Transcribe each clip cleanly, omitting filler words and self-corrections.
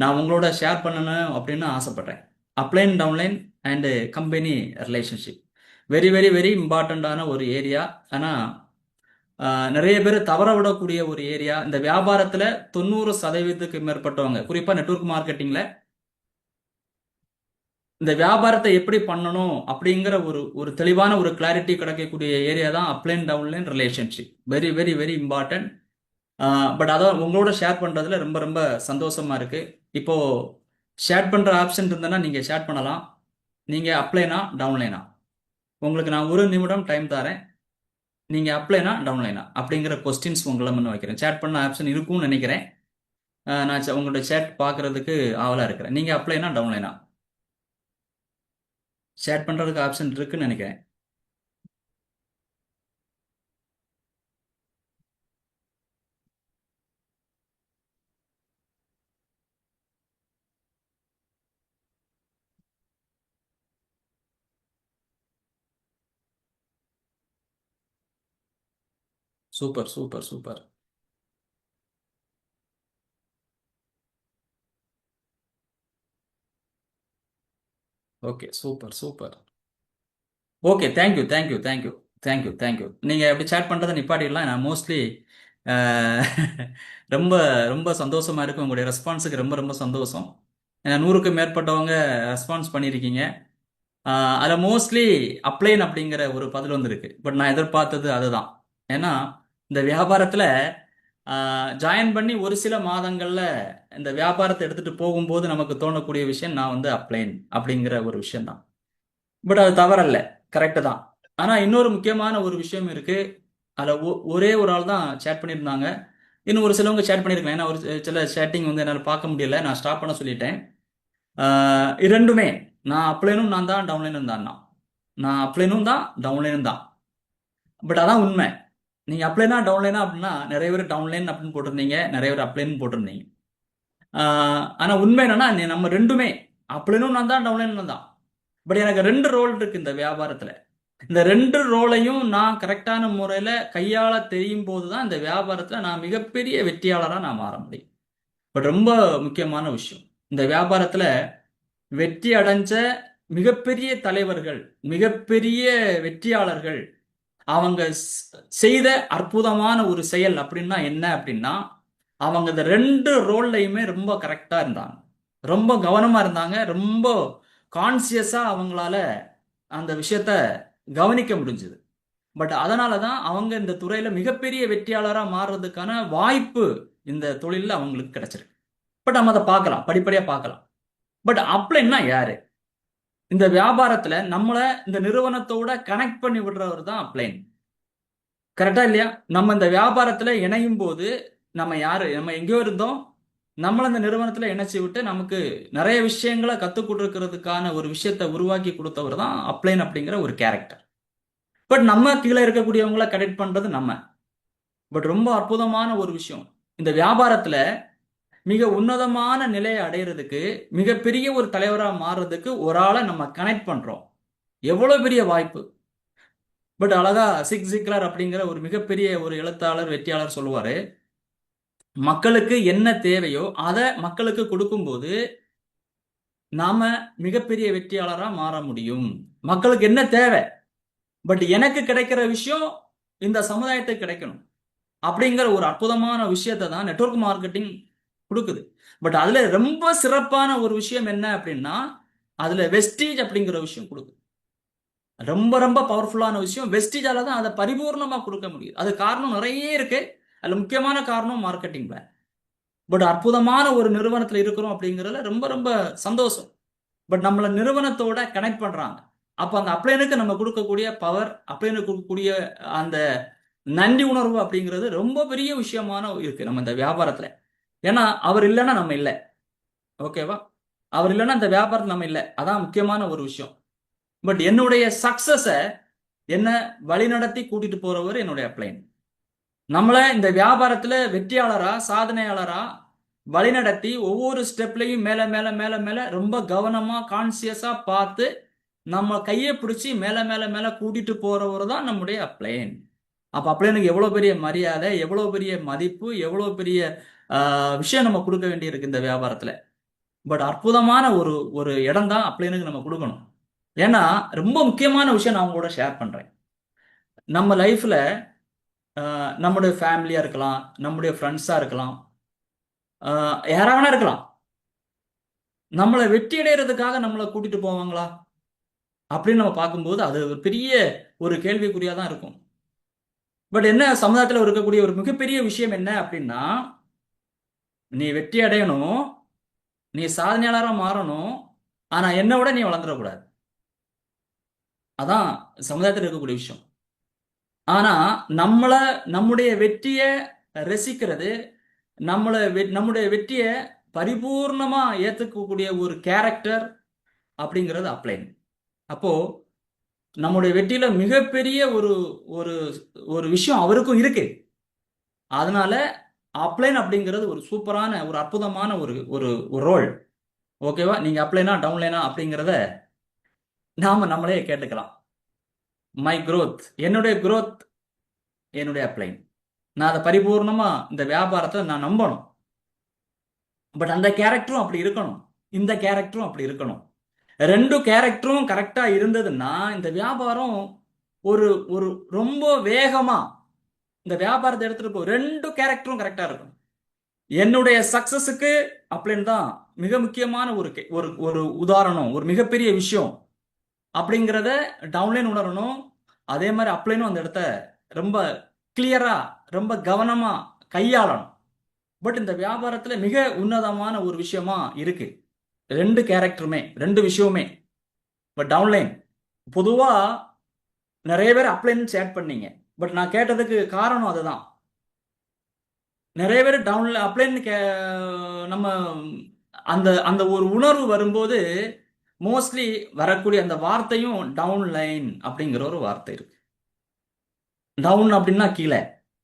நான் உங்களோட ஷேர் பண்ணணும் அப்படின்னு ஆசைப்படுறேன். Upline downline and company relationship very very very இம்பார்ட்டண்ட்டான ஒரு ஏரியா. ஆனால் நிறைய பேர் தவற விடக்கூடிய ஒரு ஏரியா. இந்த வியாபாரத்தில் 90% மேற்பட்டவங்க, குறிப்பாக நெட்வொர்க் மார்க்கெட்டிங்கில் இந்த வியாபாரத்தை எப்படி பண்ணணும் அப்படிங்கிற ஒரு ஒரு தெளிவான ஒரு கிளாரிட்டி கிடைக்கக்கூடிய ஏரியா தான் upline downline relationship. Very very very important. But அதான் உங்களோட ஷேர் பண்ணுறதுல ரொம்ப ரொம்ப சந்தோஷமா இருக்கு. இப்போ ஷேர் பண்ணுற ஆப்ஷன் இருந்ததுன்னா நீங்கள் ஷேர் பண்ணலாம். நீங்கள் அப்ளைனா டவுன்லைனா, உங்களுக்கு நான் 1 நிமிடம் டைம் தரேன். நீங்கள் அப்ளைனா டவுன்லைனா அப்படிங்கிற கொஸ்டின்ஸ் உங்களை முன்ன வைக்கிறேன். சேட் பண்ண ஆப்ஷன் இருக்கும்னு நினைக்கிறேன். நான் உங்களோட சேட் பார்க்கறதுக்கு ஆவலாக இருக்கிறேன். நீங்கள் அப்ளைனா டவுன்லைனா, சேட் பண்ணுறதுக்கு ஆப்ஷன் இருக்குன்னு நினைக்கிறேன். Super super super. Okay, super super. Okay, thank you thank you thank you thank you thank you. நீங்கள் எப்படி சேட் பண்ணுறதை நிப்பாட்டிடலாம். நான் மோஸ்ட்லி ரொம்ப ரொம்ப சந்தோஷமா இருக்கு. உங்களுடைய ரெஸ்பான்ஸுக்கு ரொம்ப ரொம்ப சந்தோஷம். ஏன்னா 100க்கும் மேற்பட்டவங்க ரெஸ்பான்ஸ் பண்ணியிருக்கீங்க. அதில் மோஸ்ட்லி அப்ளைன் அப்படிங்கிற ஒரு பதில் வந்திருக்கு. பட் நான் எதிர்பார்த்தது அதுதான். ஏன்னா இந்த வியாபாரத்தில் ஜாயின் பண்ணி ஒரு சில மாதங்களில் இந்த வியாபாரத்தை எடுத்துகிட்டு போகும்போது நமக்கு தோணக்கூடிய விஷயம் நான் வந்து அப்ளைன் அப்படிங்கிற ஒரு விஷயம் தான். பட் அது தவறல்ல, கரெக்டு தான். ஆனால் இன்னொரு முக்கியமான ஒரு விஷயம் இருக்கு. அதில் ஒரே ஒரு ஆள் தான் சேட் பண்ணியிருந்தாங்க. இன்னும் ஒரு சிலவங்க சேட் பண்ணியிருக்கலாம். ஏன்னா ஒரு சில சேட்டிங் வந்து என்னால் பார்க்க முடியல. நான் ஸ்டாப் பண்ண சொல்லிட்டேன். இரண்டுமே, நான் அப்ளைனும் நான் தான், டவுன்லைனும் தான். நான் அப்ளைனும் தான், டவுன்லைனும் தான். பட் அதான் உண்மை. நீங்கள் அப்ளைனா டவுன்லைனா அப்படின்னா நிறைய பேர் டவுன்லைன் அப்படின்னு போட்டிருந்தீங்க, நிறைய பேர் அப்ளைன் போட்டிருந்தீங்க. ஆனால் உண்மை என்னன்னா நம்ம ரெண்டுமே, அப்ளைனும் நான் தான், டவுன்லைனும் தான். பட் எனக்கு 2 ரோல் இருக்கு இந்த வியாபாரத்தில். இந்த 2 ரோலையும் நான் கரெக்டான முறையில் கையாள தெரியும் போது தான் இந்த வியாபாரத்தில் நான் மிகப்பெரிய வெற்றியாளராக நான் மாற முடியும். பட் ரொம்ப முக்கியமான விஷயம், இந்த வியாபாரத்தில் வெற்றி அடைஞ்ச மிகப்பெரிய தலைவர்கள், மிகப்பெரிய வெற்றியாளர்கள், அவங்க செய்த அற்புதமான ஒரு செயல் அப்படின்னா என்ன அப்படின்னா, அவங்க இந்த 2 ரோல்லையுமே ரொம்ப கரெக்டா இருந்தாங்க, ரொம்ப கவனமா இருந்தாங்க, ரொம்ப கான்சியஸா அவங்களால அந்த விஷயத்த கவனிக்க முடிஞ்சது. பட் அதனால தான் அவங்க இந்த துறையில மிகப்பெரிய வெற்றியாளரா மாறுறதுக்கான வாய்ப்பு இந்த தொழிலில் அவங்களுக்கு கிடைச்சிருக்கு. பட் நம்ம அதை பார்க்கலாம், படிப்படியா பார்க்கலாம். பட் அப்ளைன்னா யாரு? இந்த வியாபாரத்துல நம்மள இந்த நிறுவனத்தோட கனெக்ட் பண்ணி விடுறவர் தான் அப்ளைன். கரெக்டா இல்லையா? நம்ம இந்த வியாபாரத்துல இணையும் போது நம்ம யாரு? நம்ம எங்கேயோ இருந்தோம், நம்மள இந்த நிறுவனத்துல இணைச்சி விட்டு நமக்கு நிறைய விஷயங்களை கத்துக் கொடுக்கறதுக்கான ஒரு விஷயத்தை உருவாக்கி கொடுத்தவர் தான் அப்ளைன் அப்படிங்கிற ஒரு கேரக்டர். பட் நம்ம கீழே இருக்கக்கூடியவங்கள கனெக்ட் பண்றது நம்ம. பட் ரொம்ப அற்புதமான ஒரு விஷயம், இந்த வியாபாரத்துல மிக உன்னதமான நிலையை அடையிறதுக்கு, மிகப்பெரிய ஒரு தலைவராக மாறுறதுக்கு ஒரு ஆளை நம்ம கனெக்ட் பண்றோம். எவ்வளவு பெரிய வாய்ப்பு! பட் அழகா சிக்லர் அப்படிங்கிற ஒரு மிகப்பெரிய ஒரு எழுத்தாளர், வெற்றியாளர் சொல்லுவாரு, மக்களுக்கு என்ன தேவையோ அதை மக்களுக்கு கொடுக்கும்போது நாம மிகப்பெரிய வெற்றியாளரா மாற முடியும். மக்களுக்கு என்ன தேவை, பட் எனக்கு கிடைக்கிற விஷயம் இந்த சமுதாயத்துக்கு கிடைக்கணும் அப்படிங்கிற ஒரு அற்புதமான விஷயத்தை தான் நெட்வொர்க் மார்க்கெட்டிங் கொடுக்குது. பட் அதுல ரொம்ப சிறப்பான ஒரு விஷயம் என்ன அப்படின்னா, அதுல வெஸ்டீஜ் அப்படிங்கிற விஷயம் கொடுக்குது. ரொம்ப ரொம்ப பவர்ஃபுல்லான விஷயம். வெஸ்டீஜால தான் அதை பரிபூர்ணமா கொடுக்க முடியுது. அது காரணம் நிறைய இருக்கு. அதுல முக்கியமான காரணம் மார்க்கெட்டிங் பிளான். பட் அற்புதமான ஒரு நிறுவனத்துல இருக்கிறோம் அப்படிங்கிறதுல ரொம்ப ரொம்ப சந்தோஷம். பட் நம்மள நிறுவனத்தோட கனெக்ட் பண்றாங்க. அப்ப அந்த அப்ளைனுக்கு நம்ம கொடுக்கக்கூடிய பவர், அப்ளைனுக்கு கொடுக்கக்கூடிய அந்த நன்றி உணர்வு அப்படிங்கிறது ரொம்ப பெரிய விஷயமான இருக்கு நம்ம இந்த வியாபாரத்துல. ஏன்னா அவர் இல்லைன்னா நம்ம இல்லை. ஓகேவா? அவர் இல்லைன்னா இந்த வியாபாரத்தில் நம்ம இல்லை. அதான் முக்கியமான ஒரு விஷயம். பட் என்னுடைய சக்சஸை என்ன வழிநடத்தி கூட்டிட்டு போறவர் என்னுடைய அப்ளைன். நம்மள இந்த வியாபாரத்துல வெற்றியாளரா, சாதனையாளரா வழிநடத்தி ஒவ்வொரு ஸ்டெப்லையும் மேல மேல மேல மேல ரொம்ப கவனமா கான்சியஸா பார்த்து நம்ம கையை பிடிச்சி மேல மேல மேல கூட்டிட்டு போறவர் தான் நம்முடைய அப்ளைன். அப்ப அப்ளைனுக்கு எவ்வளவு பெரிய மரியாதை, எவ்வளவு பெரிய மதிப்பு, எவ்வளவு பெரிய விஷயம் நம்ம கொடுக்க வேண்டியிருக்கு இந்த வியாபாரத்துல. பட் அற்புதமான ஒரு ஒரு இடம் தான் அப்ளைனுக்கு நம்ம கொடுக்கணும். ஏன்னா ரொம்ப முக்கியமான விஷயம் நான் உங்களோட ஷேர் பண்றேன். நம்ம லைஃப்ல நம்முடைய ஃபேமிலியா இருக்கலாம், நம்முடைய ஃப்ரெண்ட்ஸா இருக்கலாம், யாரா வேணா இருக்கலாம். நம்மளை வெற்றி அடைகிறதுக்காக நம்மளை கூட்டிட்டு போவாங்களா அப்படின்னு நம்ம பார்க்கும்போது அது ஒரு பெரிய ஒரு கேள்விக்குறியா தான் இருக்கும். பட் என்ன சமுதாயத்தில் இருக்கக்கூடிய ஒரு மிகப்பெரிய விஷயம் என்ன அப்படின்னா, நீ வெற்றி அடையணும், நீ சாதனையாளராக மாறணும், ஆனா என்னை விட நீ வளர்ந்துடக்கூடாது. அதான் சமுதாயத்தில் இருக்கக்கூடிய விஷயம். ஆனா நம்மள நம்முடைய வெற்றியை ரசிக்கிறது, நம்முடைய வெற்றியை பரிபூர்ணமா ஏத்துக்கக்கூடிய ஒரு கேரக்டர் அப்படிங்கிறது அப்ளைன். அப்போ நம்முடைய வெற்றியில மிகப்பெரிய ஒரு ஒரு ஒரு விஷயம் அவருக்கும் இருக்கு. அதனால அப்ளைன் அப்படிங்கிறது ஒரு சூப்பரான ஒரு அற்புதமான ஒரு ஒரு ரோல். ஓகேவா? நீங்க அப்ளைனா டவுன்லைனா அப்படிங்கிறத நாம நம்மளே கேட்டுக்கலாம். மை growth, என்னுடைய growth, என்னுடைய அப்ளைன். நான் அதை பரிபூர்ணமா இந்த வியாபாரத்தை நான் நம்பணும். பட் அந்த கேரக்டரும் அப்படி இருக்கணும், இந்த கேரக்டரும் அப்படி இருக்கணும். ரெண்டு கேரக்டரும் கரெக்டா இருந்ததுன்னா இந்த வியாபாரம் ஒரு ஒரு ரொம்ப வேகமா இந்த வியாபாரத்தை எடுத்துட்டு போ. ரெண்டு கேரக்டரும் கரெக்டா இருக்கும். என்னுடைய சக்சஸுக்கு அப்படின்னு தான் மிக முக்கியமான ஒரு ஒரு உதாரணம், ஒரு மிகப்பெரிய விஷயம் அப்படிங்கிறத டவுன்லைன் உணரணும். அதே மாதிரி அப்ளைனும் அந்த இடத்த ரொம்ப கிளியரா ரொம்ப கவனமா கையாளணும். பட் இந்த வியாபாரத்துல மிக உன்னதமான ஒரு விஷயமா இருக்கு ரெண்டு கேரக்டருமே, ரெண்டு விஷயமே. பட் டவுன்லைன் பொதுவா நிறைய பேர் அப்ளைன் சேட் பண்ணீங்க. பட் நான் கேட்டதுக்கு காரணம் அதுதான். நிறைய பேர் டவுன்ல அப்ளைன் நம்ம அந்த அந்த ஒரு உணர்வு வரும்போது மோஸ்ட்லி வரக்கூடிய அந்த வார்த்தையும் டவுன் லைன் அப்படிங்கிற ஒரு வார்த்தை இருக்கு. டவுன் அப்படின்னா கீழே.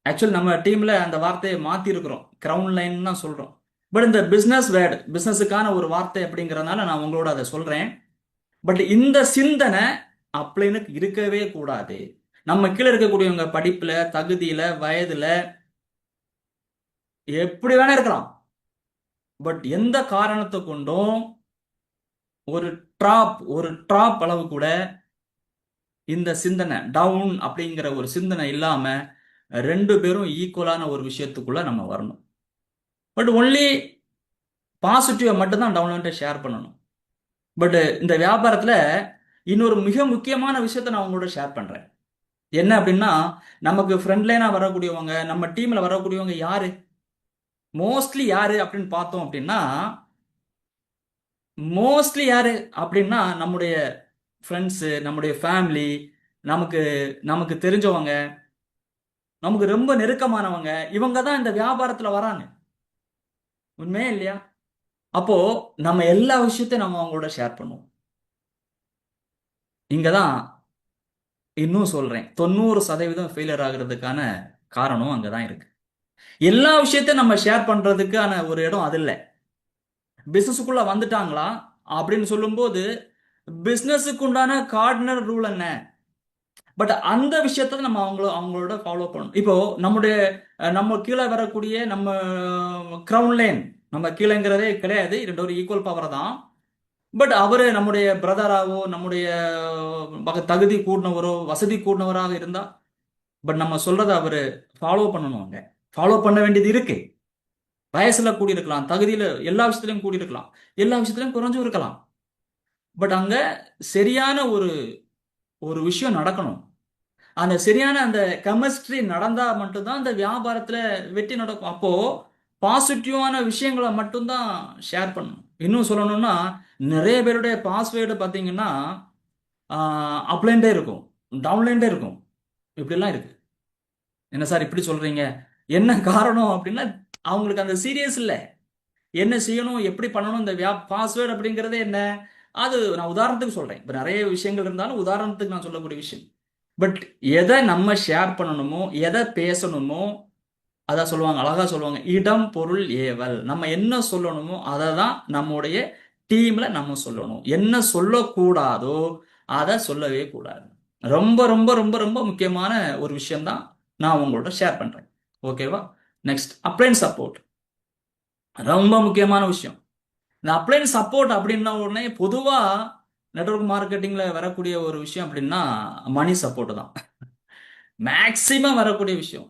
ஆக்சுவலி நம்ம டீம்ல அந்த வார்த்தையை மாத்தி இருக்கிறோம், கிரவுன் லைன் தான் சொல்றோம். பட் இந்த பிசினஸ் வேர்டு, பிசினஸுக்கான ஒரு வார்த்தை அப்படிங்கறதுனால நான் உங்களோட அதை சொல்றேன். பட் இந்த சிந்தனை அப்ளைனுக்கு இருக்கவே கூடாது. நம்ம கீழே இருக்கக்கூடியவங்க படிப்புல, தகுதியில, வயதுல எப்படி வேணா இருக்கலாம். பட் எந்த காரணத்தை கொண்டும் ஒரு ட்ராப் அளவு கூட இந்த சிந்தனை டவுன் அப்படிங்கிற ஒரு சிந்தனை இல்லாம ரெண்டு பேரும் ஈக்குவலான ஒரு விஷயத்துக்குள்ள நம்ம வரணும். பட் ஒன்லி பாசிட்டிவை மட்டும்தான் டவுன்லோட்டை ஷேர் பண்ணணும். பட் இந்த வியாபாரத்துல இன்னொரு மிக முக்கியமான விஷயத்த நான் உங்களோட ஷேர் பண்றேன். என்ன அப்படின்னா, நமக்கு ஃப்ரண்ட் லைனா வரக்கூடியவங்க, நம்ம டீம்ல வரக்கூடியவங்க யாரு, மோஸ்ட்லி யாரு அப்படின்னு பார்த்தோம் அப்படின்னா, மோஸ்ட்லி யாரு அப்படின்னா நம்முடைய ஃப்ரெண்ட்ஸு, நம்முடைய ஃபேமிலி, நமக்கு நமக்கு தெரிஞ்சவங்க, நமக்கு ரொம்ப நெருக்கமானவங்க, இவங்க தான் இந்த வியாபாரத்துல வராங்க. உண்மையே இல்லையா? அப்போ நம்ம எல்லா விஷயத்தையும் நம்ம அவங்களோட ஷேர் பண்ணுவோம். இங்கதான் இன்னும் சொல்றேன், 90% ஃபெயிலியர் ஆகுறதுக்கான காரணம் அங்கதான் இருக்கு. எல்லா விஷயத்தையும் நம்ம ஷேர் பண்றதுக்கான ஒரு இடம் அது இல்லை. பிசினஸுக்குள்ள வந்துட்டாங்களா அப்படின்னு சொல்லும்போது பிசினஸுக்கு உண்டான கார்டினர் ரூல் என்ன, பட் அந்த விஷயத்த நம்ம அவங்களோட ஃபாலோ பண்ணணும். இப்போ நம்ம கீழே வரக்கூடிய நம்ம கிரவுன் லைன், நம்ம கீழேங்கிறதே கிடையாது, ரெண்டு ஒரு ஈக்குவல் பவர் தான். பட் அவரு நம்முடைய பிரதராவோ, நம்முடைய தகுதி கூடினவரோ, வசதி கூடினவராக இருந்தா, பட் நம்ம சொல்றதை அவரு ஃபாலோ பண்ணணும். அங்க ஃபாலோ பண்ண வேண்டியது இருக்கு. வயசுல கூடி இருக்கலாம், தகுதியில எல்லா விஷயத்திலையும் கூடி இருக்கலாம், எல்லா விஷயத்திலையும் குறைஞ்சும் இருக்கலாம். பட் அங்க சரியான ஒரு ஒரு விஷயம் நடக்கணும். அந்த சரியான அந்த கெமிஸ்ட்ரி நடந்தா மட்டும்தான் அந்த வியாபாரத்துல வெற்றி நடக்கும். அப்போ பாசிட்டிவான விஷயங்களை மட்டும்தான் ஷேர் பண்ணணும். இன்னும் சொல்லணும்னா, நிறைய பேருடைய பாஸ்வேர்டு பார்த்தீங்கன்னா அப்லைன்டே இருக்கும், டவுன்லைன்டே இருக்கும், இப்படிலாம் இருக்கு. என்ன சார் இப்படி சொல்றீங்க, என்ன காரணம் அப்படின்னா அவங்களுக்கு அந்த சீரியஸ் இல்லை. என்ன செய்யணும், எப்படி பண்ணணும், இந்த பாஸ்வேர்டு அப்படிங்கிறதே என்ன, அது நான் உதாரணத்துக்கு சொல்றேன். இப்போ நிறைய விஷயங்கள் இருந்தாலும் உதாரணத்துக்கு நான் சொல்லக்கூடிய விஷயம். பட் எதை நம்ம ஷேர் பண்ணணுமோ, எதை பேசணுமோ, அதான் சொல்லுவாங்க, அழகா சொல்லுவாங்க, இடம் பொருள் ஏவல். நம்ம என்ன சொல்லணுமோ அதை தான் நம்முடைய டீம்ல நம்ம சொல்லணும். என்ன சொல்லக்கூடாதோ அதை சொல்லவே கூடாது. ரொம்ப ரொம்ப ரொம்ப ரொம்ப முக்கியமான ஒரு விஷயம் தான் நான் உங்களோட ஷேர் பண்றேன். ஓகேவா? Next, upline support. ரொம்ப முக்கியமான விஷயம். இந்த அப்ளைன் சப்போர்ட் அப்படின்னா உடனே பொதுவா நெட்வொர்க் மார்க்கெட்டிங்ல வரக்கூடிய ஒரு விஷயம் அப்படின்னா மணி சப்போர்ட் தான் மேக்சிமம் வரக்கூடிய விஷயம்.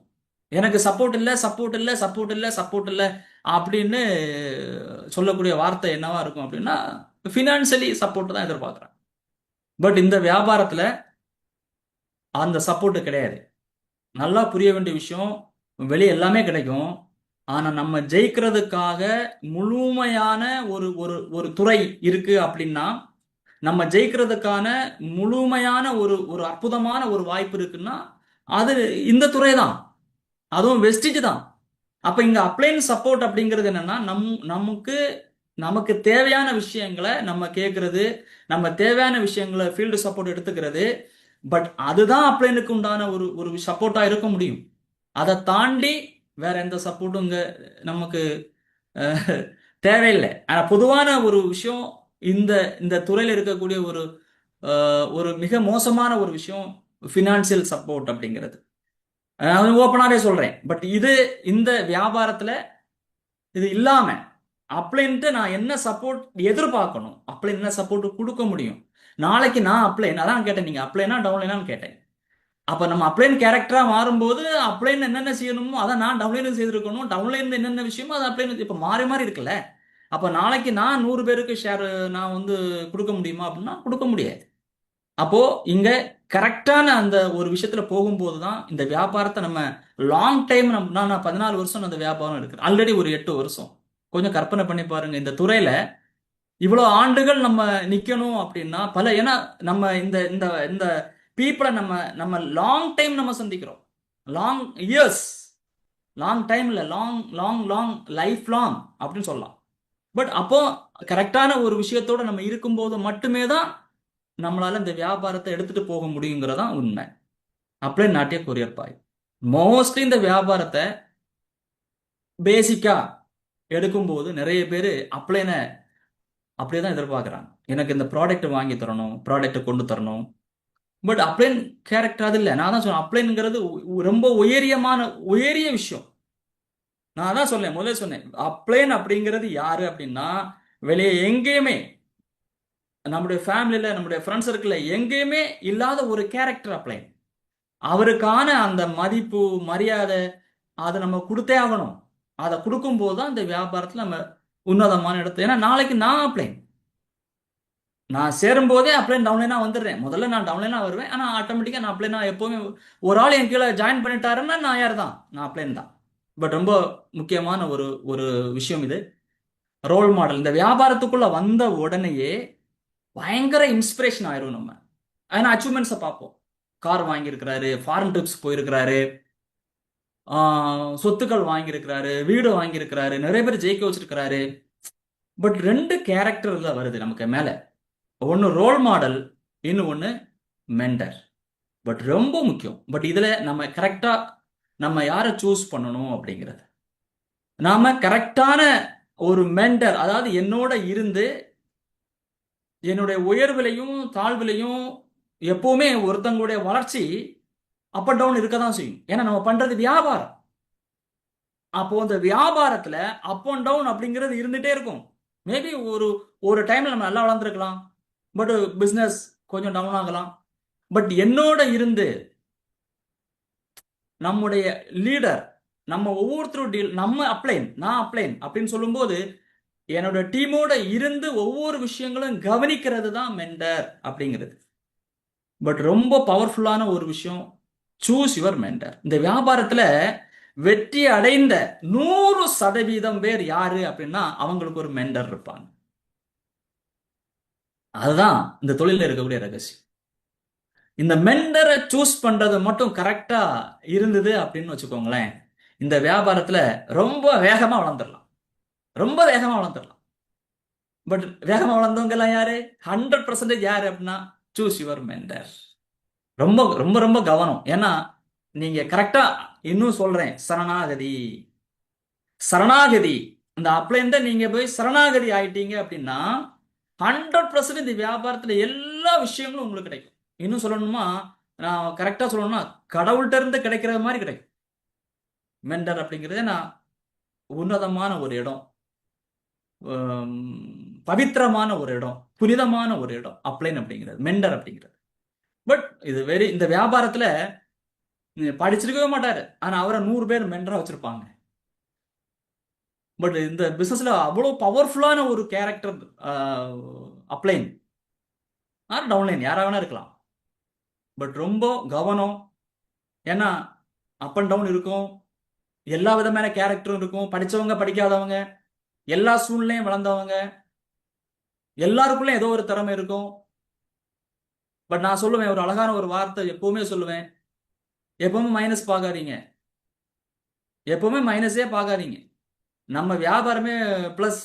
எனக்கு சப்போர்ட் இல்லை, சப்போர்ட் இல்லை, சப்போர்ட் இல்லை, சப்போர்ட் இல்லை அப்படின்னு சொல்லக்கூடிய வார்த்தை என்னவா இருக்கும் அப்படின்னா ஃபினான்சியலி சப்போர்ட் தான் எதிர்பார்க்குறேன். பட் இந்த வியாபாரத்துல அந்த சப்போர்ட் கிடையாது. நல்லா புரிய வேண்டிய விஷயம், வெளியே எல்லாமே கிடைக்கும். ஆனா நம்ம ஜெயிக்கிறதுக்காக முழுமையான ஒரு ஒரு ஒரு துறை இருக்கு அப்படின்னா, நம்ம ஜெயிக்கிறதுக்கான முழுமையான ஒரு ஒரு அற்புதமான ஒரு வாய்ப்பு இருக்குன்னா அது இந்த துறை தான். அதுவும் வெஸ்டிஜ் தான். அப்ப இங்க அப்ளைன் சப்போர்ட் அப்படிங்கிறது என்னன்னா நமக்கு நமக்கு தேவையான விஷயங்களை நம்ம கேட்கறது, நம்ம தேவையான விஷயங்களை ஃபீல்டு சப்போர்ட் எடுத்துக்கிறது. பட் அதுதான் அப்ளைனுக்கு உண்டான ஒரு ஒரு சப்போர்ட்டா இருக்க முடியும். அதை தாண்டி வேற எந்த சப்போர்ட்டும் இங்க நமக்கு அஹ், தேவையில்லை. ஆனா பொதுவான ஒரு விஷயம், இந்த இந்த துறையில் இருக்கக்கூடிய ஒரு ஒரு மிக மோசமான ஒரு விஷயம் ஃபினான்சியல் சப்போர்ட் அப்படிங்கிறது. நான் ஓப்பனாவே சொல்றேன். பட் இது இந்த வியாபாரத்துல இது இல்லாம அப்ளைன்ட்டு நான் என்ன சப்போர்ட் எதிர்பார்க்கணும், அப்ளைன் என்ன சப்போர்ட் கொடுக்க முடியும். நாளைக்கு நான் அப்ளைன் அதான் கேட்டேன், நீங்க அப்ளைனா டவுன்லைனான்னு கேட்டேன். அப்ப நம்ம அப்ளைன் கேரக்டரா மாறும்போது அப்ளைன் என்னென்ன செய்யணுமோ அதை நான் டவுன்லைன் செய்திருக்கணும், டவுன்லைன் என்னென்ன விஷயமோ அதை அப்ளைன் இப்ப மாறி மாறி இருக்குல்ல. அப்ப நாளைக்கு நான் 100 பேருக்கு ஷேர் நான் கொடுக்க முடியுமா அப்படின்னா கொடுக்க முடியாது. அப்போ இங்க கரெக்டான அந்த ஒரு விஷயத்துல போகும்போது தான் இந்த வியாபாரத்தை நம்ம லாங் டைம் நான் 14 வருஷம் அந்த வியாபாரம் இருக்கு, ஆல்ரெடி ஒரு 8 வருஷம். கொஞ்சம் கற்பனை பண்ணி பாருங்க, இந்த துறையில இவ்வளவு ஆண்டுகள் நம்ம நிக்கணும் அப்படின்னா பல, ஏன்னா நம்ம இந்த இந்த இந்த பீப்புளை நம்ம நம்ம லாங் டைம் நம்ம சந்திக்கிறோம். லாங் இயர்ஸ், லாங் டைம்ல long long long life long அப்படின்னு சொல்லலாம். பட் அப்போ கரெக்டான ஒரு விஷயத்தோட நம்ம இருக்கும்போது மட்டுமே தான் நம்மளால இந்த வியாபாரத்தை எடுத்துட்டு போக முடியுங்கிறதான் உண்மை. அப்படியே நாட்டிய கொரியர் பாய் மோஸ்ட்லி இந்த வியாபாரத்தை பேசிக்கா எடுக்கும்போது நிறைய பேர் அப்ளைன அப்படியே தான் எதிர்பார்க்குறாங்க. எனக்கு இந்த ப்ராடக்ட் வாங்கி தரணும், ப்ராடக்ட் கொண்டு தரணும். பட் அப்ளைன் கேரக்டர் அது இல்லை. நான் தான் சொன்னேன், அப்ளைன்ங்கிறது ரொம்ப உயரிய விஷயம். நான் தான் சொன்னேன், முதல்ல சொன்னேன், அப்ளைன் அப்படிங்கிறது யாரு அப்படின்னா வெளியே எங்கேயுமே நம்முடைய ஃபேமிலியில நம்முடைய ஃப்ரெண்ட்ஸ் சர்க்கிள்ல எங்கேயுமே இல்லாத ஒரு கேரக்டர் அப்ளைன். அவருக்கான அந்த மதிப்பு மரியாதை அதை நம்ம கொடுத்தே ஆகணும். அதை கொடுக்கும்போது தான் இந்த வியாபாரத்தில் நம்ம உன்னதமான இடத்து. ஏன்னா நாளைக்கு நான் அப்ளைன், நான் சேரும் போதே அப்ளைன் டவுன்லைனா வந்துடுறேன். முதல்ல நான் டவுன்லைனா வருவேன், ஆனால் ஆட்டோமேட்டிக்காக நான் அப்ளைனா எப்போவுமே ஒரு ஆள் என் கீழே ஜாயின் பண்ணிட்டாருன்னா நான் யார் தான், நான் அப்ளைன் தான். பட் ரொம்ப முக்கியமான ஒரு ஒரு விஷயம் இது, ரோல் மாடல். இந்த வியாபாரத்துக்குள்ள வந்த உடனேயே பயங்கர இன்ஸ்பிரேஷன் ஆயிரும் நம்ம. ஏன்னா அச்சீவ்மெண்ட்ஸை பார்ப்போம். கார் வாங்கியிருக்கிறாரு, ஃபாரின் ட்ரிப்ஸ் போயிருக்கிறாரு, சொத்துக்கள் வாங்கியிருக்கிறாரு, வீடு வாங்கியிருக்கிறாரு, நிறைய பேர் ஜெயிக்க வச்சிருக்கிறாரு. பட் 2 கேரக்டர்ல வருது நமக்கு மேல. ஒன்னு ரோல் மாடல், இன்னொன்னு மென்டர். பட் ரொம்ப முக்கியம். பட் இதுல நம்ம கரெக்டா நம்ம யாரை சூஸ் பண்ணணும் அப்படிங்கிறது, நாம கரெக்டான ஒரு மென்டர், அதாவது என்னோட இருந்து என்னுடைய உயர்விலையும் தாழ்விலையும் எப்பவுமே ஒருத்தங்களுடைய வளர்ச்சி அப் அண்ட் டவுன் இருக்க தான் செய்யும். ஏன்னா நம்ம பண்றது வியாபாரம். அப்போ அந்த வியாபாரத்துல அப் அண்ட் டவுன் அப்படிங்கிறது இருந்துட்டே இருக்கும். மேபி ஒரு ஒரு டைம்ல நம்ம நல்லா வளர்ந்துருக்கலாம், பட் பிசினஸ் கொஞ்சம் டவுன் ஆகலாம். பட் என்னோட இருந்து நம்முடைய லீடர், நம்ம ஒவ்வொருத்தரும் டீல், நம்ம அப்ளைன், நான் அப்ளைன் அப்படின்னு சொல்லும்போது என்னோட டீமோட இருந்து ஒவ்வொரு விஷயங்களும் கவனிக்கிறது தான் மென்டர் அப்படிங்கிறது. பட் ரொம்ப பவர்ஃபுல்லான ஒரு விஷயம், சூஸ் யுவர் மென்டர். இந்த வியாபாரத்துல வெற்றி அடைந்த 100% பேர் யாரு அப்படின்னா அவங்களுக்கு ஒரு மென்டர் இருப்பாங்க. அதுதான் இந்த தொழில இருக்கக்கூடிய ரகசியம். இந்த மென்டரை சூஸ் பண்றது மட்டும் கரெக்டா இருந்தது அப்படின்னு வச்சுக்கோங்களேன், இந்த வியாபாரத்துல ரொம்ப வேகமா வளர்ந்துடலாம், ரொம்ப வேகமா வளர்ந்துடலாம். பட் வேகமா வளர்ந்தவங்க எல்லாம் யாரு? 100% யாரு அப்படின்னா சூஸ் யுவர் மென்டர். ரொம்ப ரொம்ப ரொம்ப கவனம். ஏன்னா நீங்க கரெக்டா, இன்னும் சொல்றேன், சரணாகதி, சரணாகதி. இந்த அப்ளைன்ல நீங்க போய் சரணாகதி ஆயிட்டீங்க அப்படின்னா 100% இந்த வியாபாரத்துல எல்லா விஷயங்களும் உங்களுக்கு கிடைக்கும். இன்னும் சொல்லணுமா, நான் கரெக்டா சொல்லணும்னா கடவுள்கிட்ட இருந்து கிடைக்கிற மாதிரி கிடைக்கும். மென்டர் அப்படிங்கிறது நான் உன்னதமான ஒரு இடம். பவித்திரமான ஒரு இடம், புனிதமான ஒரு இடம் அப்ளைன் அப்படிங்கிறது, மெண்டர் அப்படிங்கிறது. பட் இது இந்த வியாபாரத்துல படிச்சிருக்கவே மாட்டாரு, ஆனா அவரை 100 பேர் மெண்டரா வச்சிருப்பாங்க. பட் இந்த பிசினஸ்ல அவ்வளோ பவர்ஃபுல்லான ஒரு கேரக்டர் அப்ளைன் ஆர் டவுன்லைன் யாரா வேணா இருக்கலாம். பட் ரொம்ப கவனம். ஏன்னா அப் அண்ட் டவுன் இருக்கும், எல்லா விதமான கேரக்டரும் இருக்கும், படிச்சவங்க படிக்காதவங்க, எல்லா சூழ்நிலையும் வளர்ந்தவங்க, எல்லாருக்குள்ளே ஏதோ ஒரு திறமை இருக்கும். பட் நான் சொல்லுவேன், ஒரு அழகான ஒரு வார்த்தை எப்பவுமே சொல்லுவேன், எப்பவுமே மைனஸ் பார்க்காதீங்க, எப்பவுமே மைனஸே பார்க்காதீங்க. நம்ம வியாபாரமே பிளஸ்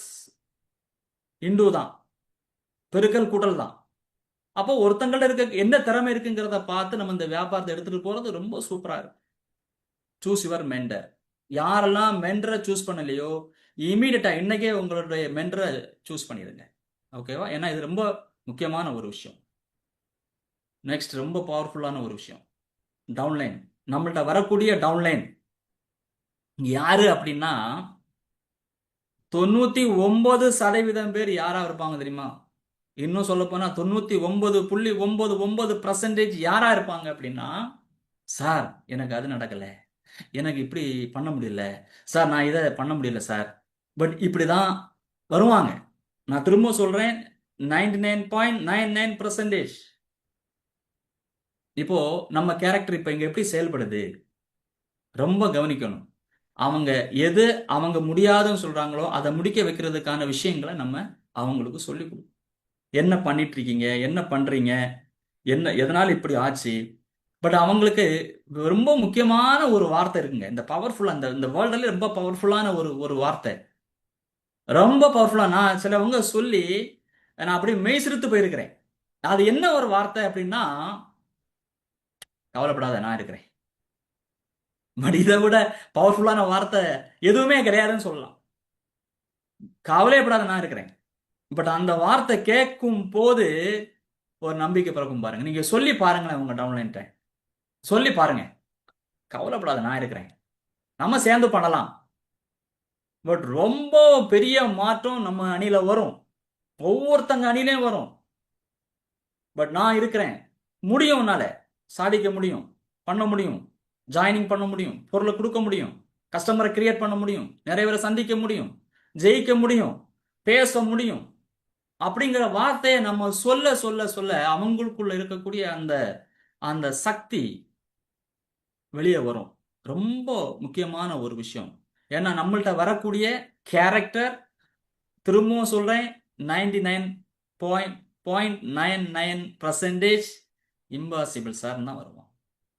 இன்டு தான், பெருக்கல் கூட்டல் தான். அப்போ ஒருத்தங்கள்ட்ட இருக்க என்ன திறமை இருக்குங்கிறத பார்த்து நம்ம இந்த வியாபாரத்தை எடுத்துட்டு போறது ரொம்ப சூப்பரா இருக்கும். Choose your mentor. யாரெல்லாம் மெண்டரை சூஸ் பண்ணலையோ இமீடியட்டா இன்னைக்கே உங்களுடைய மெண்டரை சூஸ் பண்ணிடுங்க. ஓகேவா? ஏன்னா இது ரொம்ப முக்கியமான ஒரு விஷயம். நெக்ஸ்ட் ரொம்ப பவர்ஃபுல்லான ஒரு விஷயம், டவுன்லைன். நம்மள்ட்ட வரக்கூடிய டவுன்லைன் யாரு அப்படின்னா 99% பேர் யாரா இருப்பாங்க தெரியுமா? இன்னும் சொல்ல போனா 99.99% யாரா இருப்பாங்க அப்படின்னா, சார் எனக்கு அது நடக்கல, எனக்கு இப்படி பண்ண முடியல சார், நான் இதை பண்ண முடியல சார். பட் இப்படிதான் வருவாங்க. நான் திரும்ப சொல்றேன், 99.99%. இப்போ நம்ம கேரக்டர் இப்ப இங்க எப்படி செயல்படுது ரொம்ப கவனிக்கணும். அவங்க எது அவங்க முடியாதுன்னு சொல்றாங்களோ அதை முடிக்க வைக்கிறதுக்கான விஷயங்களை நம்ம அவங்களுக்கு சொல்லி கொடுக்கணும். என்ன பண்ணிட்டு இருக்கீங்க, என்ன பண்றீங்க, என்ன எதனால இப்படி ஆச்சு. பட் அவங்களுக்கு ரொம்ப முக்கியமான ஒரு வார்த்தை இருக்குங்க, இந்த பவர்ஃபுல்லா, இந்த வேர்ல்டுல ரொம்ப பவர்ஃபுல்லான ஒரு ஒரு வார்த்தை, ரொம்ப பவர்ஃபுல்லா. நான் சிலவங்க சொல்லி நான் அப்படியே மெய்சிறுத்து போயிருக்கிறேன். அது என்ன ஒரு வார்த்தை அப்படின்னா, கவலைப்படாத நான் இருக்கிறேன். பட் இதை விட பவர்ஃபுல்லான வார்த்தை எதுவுமே கிடையாதுன்னு சொல்லலாம். கவலைப்படாத நான் இருக்கிறேன். பட் அந்த வார்த்தை கேட்கும் போது ஒரு நம்பிக்கை பிறக்கும் பாருங்க. நீங்க சொல்லி பாருங்களேன், உங்க டவுன்லைன்ட்ட சொல்லி பாருங்க, கவலைப்படாத நான் இருக்கிறேன், நம்ம சேர்ந்து பண்ணலாம். பட் ரொம்ப பெரிய மாற்றம் நம்ம அணியில வரும், ஒவ்வொருத்தங்க அணிலையும் வரும். பட் நான் இருக்கிறேன், முடியும், உன்னால சாதிக்க முடியும், பண்ண முடியும், ஜாயினிங் பண்ண முடியும், பொருளை கொடுக்க முடியும், கஸ்டமரை கிரியேட் பண்ண முடியும், நிறைய பேரை சந்திக்க முடியும், ஜெயிக்க முடியும், பேச முடியும் அப்படிங்கிற வார்த்தையை நம்ம சொல்ல சொல்ல சொல்ல அவங்களுக்குள்ள இருக்கக்கூடிய அந்த அந்த சக்தி வெளியே வரும். ரொம்ப முக்கியமான ஒரு விஷயம். ஏன்னா நம்மள்ட்ட வரக்கூடிய கேரக்டர், திரும்பவும் சொல்றேன், 99.99% இம்பாசிபிள் சார் தான் வருவோம்.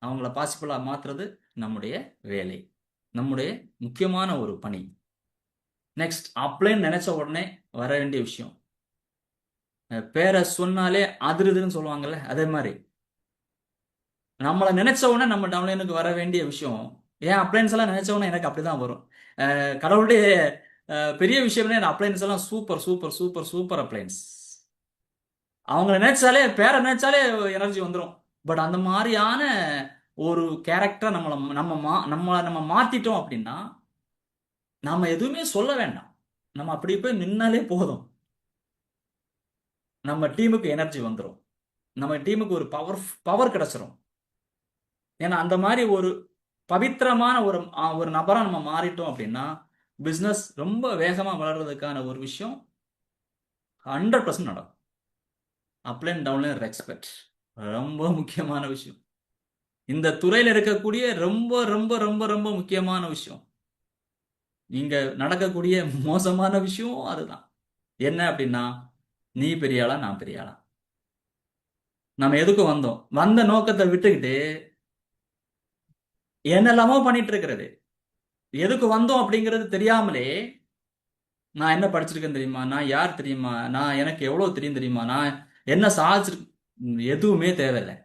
அவங்கள பாசிபிளா மாத்துறது நம்முடைய வேலை, நம்முடைய முக்கியமான ஒரு பணி. நெக்ஸ்ட், அப்ளைன்னு நினைச்ச உடனே வர வேண்டிய விஷயம், பேரை சொன்னாலே அதிருதுன்னு சொல்லுவாங்கல்ல, அதே மாதிரி நம்மளை நினைச்ச உடனே நம்ம டவுன்லைனுக்கு வர வேண்டிய விஷயம். ஏன் அப்ளைன்ஸ் எல்லாம் நினைச்ச உடனே எனக்கு அப்படிதான் வரும். கடவுளுடைய பெரிய விஷயம்னே அப்ளைன்ஸ் எல்லாம் super super super super appliance. அவங்கள நினைச்சாலே, பேரை நினைச்சாலே எனர்ஜி வந்துடும். பட் அந்த மாதிரியான ஒரு கேரக்டரை நம்ம மாத்திட்டோம் அப்படின்னா நாம எதுவுமே சொல்ல வேண்டாம், நம்ம அப்படி போய் நின்னாலே போதும், நம்ம டீமுக்கு எனர்ஜி வந்துடும், நம்ம டீமுக்கு ஒரு பவர் கிடைச்சிரும். ஏன்னா அந்த மாதிரி ஒரு பவித்திரமான ஒரு ஒரு நபரா நம்ம மாறிட்டோம் அப்படின்னா பிசினஸ் ரொம்ப வேகமா வளர்றதுக்கான ஒரு விஷயம் 100% நடக்கும். அப்லைன் டவுன்லைன் ரெஸ்பெக்ட் ரொம்ப முக்கியமான விஷயம். இந்த துறையில இருக்கக்கூடிய ரொம்ப ரொம்ப ரொம்ப ரொம்ப முக்கியமான விஷயம். இங்க நடக்கக்கூடிய மோசமான விஷயம் அதுதான். என்ன அப்படின்னா, நீ பெரிய ஆளா நான் பெரிய ஆளா, நம்ம எதுக்கு வந்தோம், வந்த நோக்கத்தை விட்டுக்கிட்டு என்னெல்லாமோ பண்ணிட்டு இருக்கிறது. எதுக்கு வந்தோம் அப்படிங்கிறது தெரியாமலே, நான் என்ன படிச்சிருக்கேன் தெரியுமா, நான் யார் தெரியுமா, நான் எனக்கு எவ்வளவு தெரியும் தெரியுமா, நான் என்ன சாதிச்சிருக்கேன், எதுவுமே தேவையில்லை.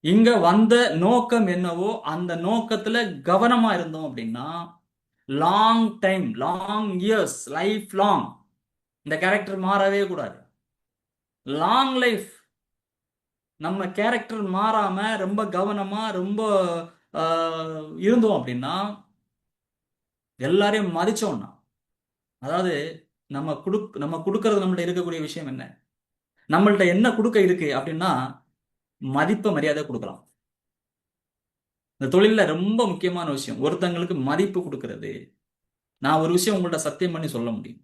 இங்க வந்த நோக்கம் என்னவோ அந்த நோக்கத்துல கவனமா இருந்தோம் அப்படின்னா long time, long years, life long இந்த கேரக்டர் மாறவே கூடாது. லாங் லைஃப் நம்ம கேரக்டர் மாறாம ரொம்ப கவனமா ரொம்ப இருந்தோம் அப்படின்னா, எல்லாரையும் மதிச்சோம்னா, அதாவது நம்ம கொடுக்கறது நம்மள்ட்ட இருக்கக்கூடிய விஷயம் என்ன? நம்மள்ட்ட என்ன கொடுக்க இருக்கு அப்படின்னா மதிப்பை மரியாதை கொடுக்கலாம். இந்த தொழில்ல ரொம்ப முக்கியமான விஷயம் ஒருத்தங்களுக்கு மதிப்பு கொடுக்கறது. நான் ஒரு விஷயம் உங்கள்ட்ட சத்தியம் பண்ணி சொல்ல முடியும்.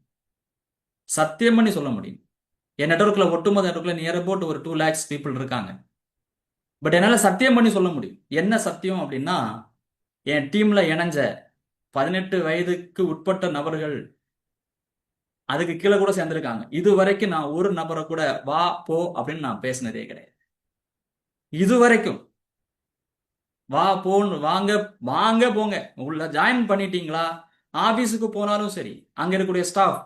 சத்தியம் பண்ணி சொல்ல முடியும். என் நெட்ஒர்க்ல ஒட்டுமொத்த நெட்ஒர்க்ல நியர் அபவுட் ஒரு 2 lakhs பீப்புள் இருக்காங்க. பட் என்னால சத்தியம் பண்ணி சொல்ல முடியும். என்ன சத்தியம் அப்படின்னா, என் டீம்ல இணைஞ்ச 18 வயதுக்கு உட்பட்ட நபர்கள் அதுக்கு கீழே கூட சேர்ந்திருக்காங்க. இது வரைக்கும் நான் ஒரு நபரை கூட வா போ அப்படின்னு நான் பேசினதே கிடையாது. இது வரைக்கும் வா போன்னு வாங்க வாங்க போங்க உள்ள ஜாயின் பண்ணிட்டீங்களா, ஆபீஸுக்கு போனாலும் சரி அங்க இருக்கக்கூடிய ஸ்டாஃப்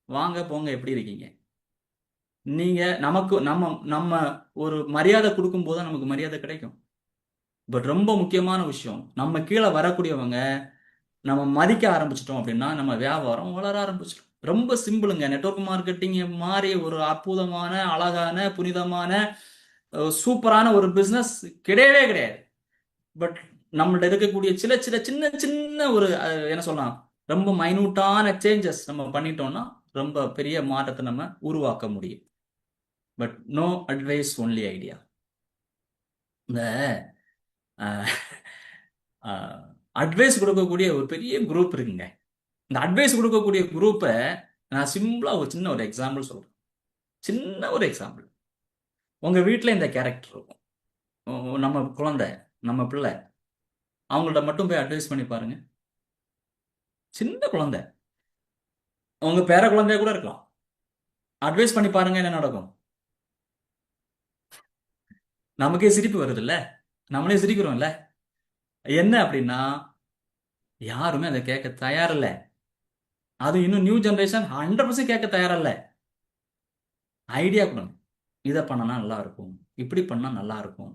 வாங்க போங்க எப்படி இருக்கீங்க, நீங்க நமக்கு நம்ம நம்ம ஒரு மரியாதை கொடுக்கும் போது நமக்கு மரியாதை கிடைக்கும். பட் ரொம்ப முக்கியமான விஷயம், நம்ம கீழே வரக்கூடியவங்க நம்ம மதிக்க ஆரம்பிச்சிட்டோம் அப்படின்னா நம்ம வியாபாரம் வளர ஆரம்பிச்சிடும். ரொம்ப சிம்பிளுங்க. நெட்வொர்க் மார்க்கெட்டிங் மாதிரி ஒரு அற்புதமான அழகான புனிதமான சூப்பரான ஒரு பிசினஸ் கிடையவே கிடையாது. பட் நம்மள்ட்ட இருக்கக்கூடிய சில சில சின்ன சின்ன ஒரு என்ன சொல்லலாம், ரொம்ப மைனூட்டான சேஞ்சஸ் நம்ம பண்ணிட்டோம்னா ரொம்ப பெரிய மாற்றத்தை நம்ம உருவாக்க முடியும். But no advice only idea. இந்த அட்வைஸ் கொடுக்கக்கூடிய ஒரு பெரிய குரூப் இருக்குங்க. இந்த அட்வைஸ் கொடுக்கக்கூடிய குரூப்பை நான் சிம்பிளா ஒரு சின்ன ஒரு எக்ஸாம்பிள் சொல்றேன். சின்ன ஒரு எக்ஸாம்பிள். உங்க வீட்டில் இந்த கேரக்டர் இருக்கும். நம்ம குழந்தை, நம்ம பிள்ளை, அவங்கள்ட்ட மட்டும் போய் அட்வைஸ் பண்ணி பாருங்க. சின்ன குழந்தை, உங்க பேர குழந்தைய கூட இருக்கலாம். அட்வைஸ் பண்ணி பாருங்க என்ன நடக்கும். நமக்கே சிரிப்பு வருது இல்ல, நம்மளே சிரிக்கிறோம்ல. என்ன அப்படின்னா யாருமே அதை கேட்க தயாரில்லை. அது இன்னும் நியூ ஜெனரேஷன் 100% கேட்க தயாரில்ல. ஐடியா கொடுங்க. இதை பண்ணனா நல்லா இருக்கும், இப்படி பண்ணா நல்லா இருக்கும்,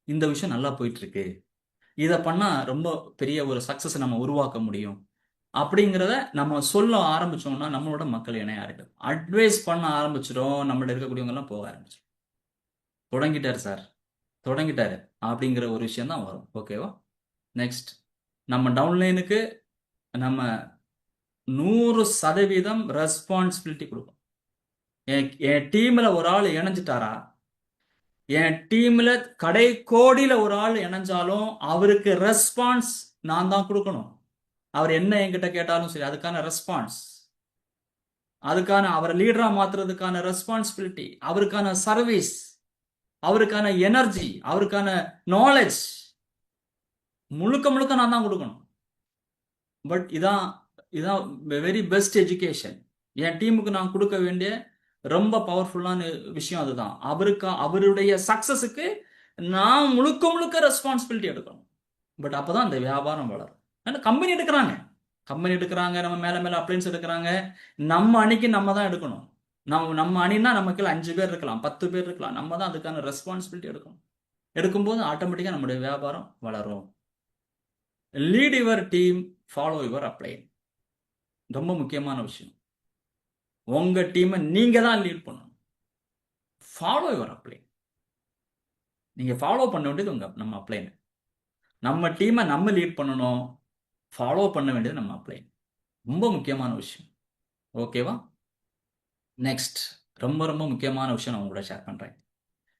இந்த விஷயம் நல்லா போயிட்டு இருக்கு, இதை பண்ணா ரொம்ப பெரிய ஒரு சக்சஸ் நம்ம உருவாக்க முடியும் அப்படிங்கிறத நம்ம சொல்ல ஆரம்பிச்சோம்னா நம்மளோட மக்கள் இணைய ஆரம்பிடும். அட்வைஸ் பண்ண ஆரம்பிச்சிடும், நம்மள்ட்ட இருக்கக்கூடியவங்க எல்லாம் போக ஆரம்பிச்சிடும். தொடங்கிட்டாரு சார், தொடங்கிட்டாரு அப்படிங்கிற ஒரு விஷயம் தான் வரும். ஓகேவா? நெக்ஸ்ட், நம்ம டவுன்லைனுக்கு நம்ம 100% ரெஸ்பான்சிபிலிட்டி கொடுக்கும். என் டீம்ல ஒரு ஆள் இணைஞ்சிட்டாரா, என் டீம்ல கடை கோடியில ஒரு ஆள் இணைஞ்சாலும் அவருக்கு ரெஸ்பான்ஸ் நான் தான் கொடுக்கணும். அவர் என்ன என்கிட்ட கேட்டாலும் சரி அதுக்கான ரெஸ்பான்ஸ், அதுக்கான அவரை லீடரா மாத்துறதுக்கான ரெஸ்பான்சிபிலிட்டி, அவருக்கான சர்வீஸ், அவருக்கான எனர்ஜி, அவருக்கான நாலேஜ் முழுக்க முழுக்க நான் தான் கொடுக்கணும். பட் இதான் இதான் வெரி பெஸ்ட் எஜுகேஷன். என் டீமுக்கு நான் கொடுக்க வேண்டிய ரொம்ப பவர்ஃபுல்லான விஷயம் அதுதான். அவருடைய சக்சஸுக்கு நான் முழுக்க முழுக்க ரெஸ்பான்சிபிலிட்டி எடுக்கணும். பட் அப்பதான் அந்த வியாபாரம் வளரும். ஏன்னா கம்பெனி எடுக்கிறாங்க, நம்ம மேல மேல அப்ளைன்ஸ் எடுக்கிறாங்க. நம்ம அணிக்கு நம்ம தான் எடுக்கணும். நம்ம அணின்னா நமக்கு 5 பேர் இருக்கலாம், 10 பேர் இருக்கலாம். நம்ம தான் அதுக்கான ரெஸ்பான்சிபிலிட்டி எடுக்கணும். எடுக்கும்போது ஆட்டோமேட்டிக்கா நம்முடைய வியாபாரம் வளரும். Lead your team, follow your upline. ரொம்ப முக்கியமான விஷயம். உங்க டீமை நீங்க தான் லீட் பண்ணணும். Follow your upline. நீங்க ஃபாலோ பண்ண வேண்டியது நம்ம அப்ளைன். நம்ம டீமை நம்ம லீட் பண்ணணும், ஃபாலோ பண்ண வேண்டியது நம்ம அப்ளைன். ரொம்ப முக்கியமான விஷயம். ஓகேவா? நெக்ஸ்ட், ரொம்ப ரொம்ப முக்கியமான விஷயம் நான் உங்களோட ஷேர் பண்றேன்.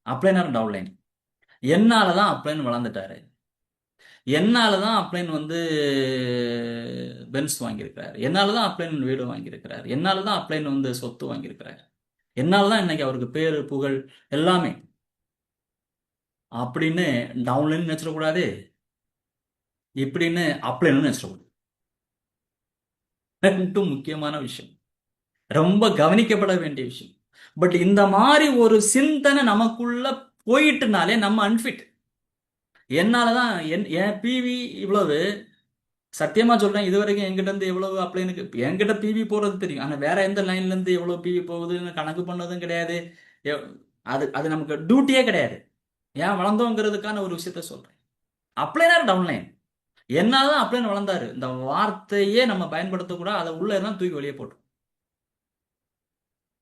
அப்ளைனர் டவுன்லைன். என்னால தான் அப்ளைன் வளர்ந்துட்டாரு, என்னால தான் அப்ளைன் வந்து பென்ஸ் வாங்கியிருக்கிறார், என்னால தான் அப்ளைன் வீடு வாங்கியிருக்கிறார், என்னால தான் அப்ளைன் வந்து சொத்து வாங்கியிருக்கிறார், என்னால தான் இன்னைக்கு அவருக்கு பேரு புகழ் எல்லாமே அப்படின்னு டவுன்லைன் நினைச்சிடக்கூடாது, இப்படின்னு அப்ளைன் நினைச்சிடக்கூடாது. ரெண்டும் முக்கியமான விஷயம், ரொம்ப கவனிக்கப்பட வேண்டிய விஷயம். பட் இந்த மாதிரி ஒரு சிந்தனை நமக்குள்ள போயிட்டுனாலே நம்ம அன்ஃபிட். என்னாலதான் என் பிவி இவ்வளவு, சத்தியமா சொல்றேன், இது வரைக்கும் என்கிட்ட இருந்து எவ்வளவு அப்ளைனுக்கு என்கிட்ட பிவி போறது தெரியும், ஆனா வேற எந்த லைன்ல இருந்து எவ்வளவு பிவி போகுதுன்னு கணக்கு பண்ணதும் கிடையாது. அது அது நமக்கு டியூட்டியே கிடையாது. ஏன் வளர்ந்தோங்கிறதுக்கான ஒரு விஷயத்த சொல்றேன். அப்ளைனர் டவுன்லைன். என்னாலதான் அப்ளைன் வளர்ந்தாரு, இந்த வார்த்தையே நம்ம பயன்படுத்தக்கூடாது, அதை உள்ள இருந்தா தூக்கி வெளியே போட்டு.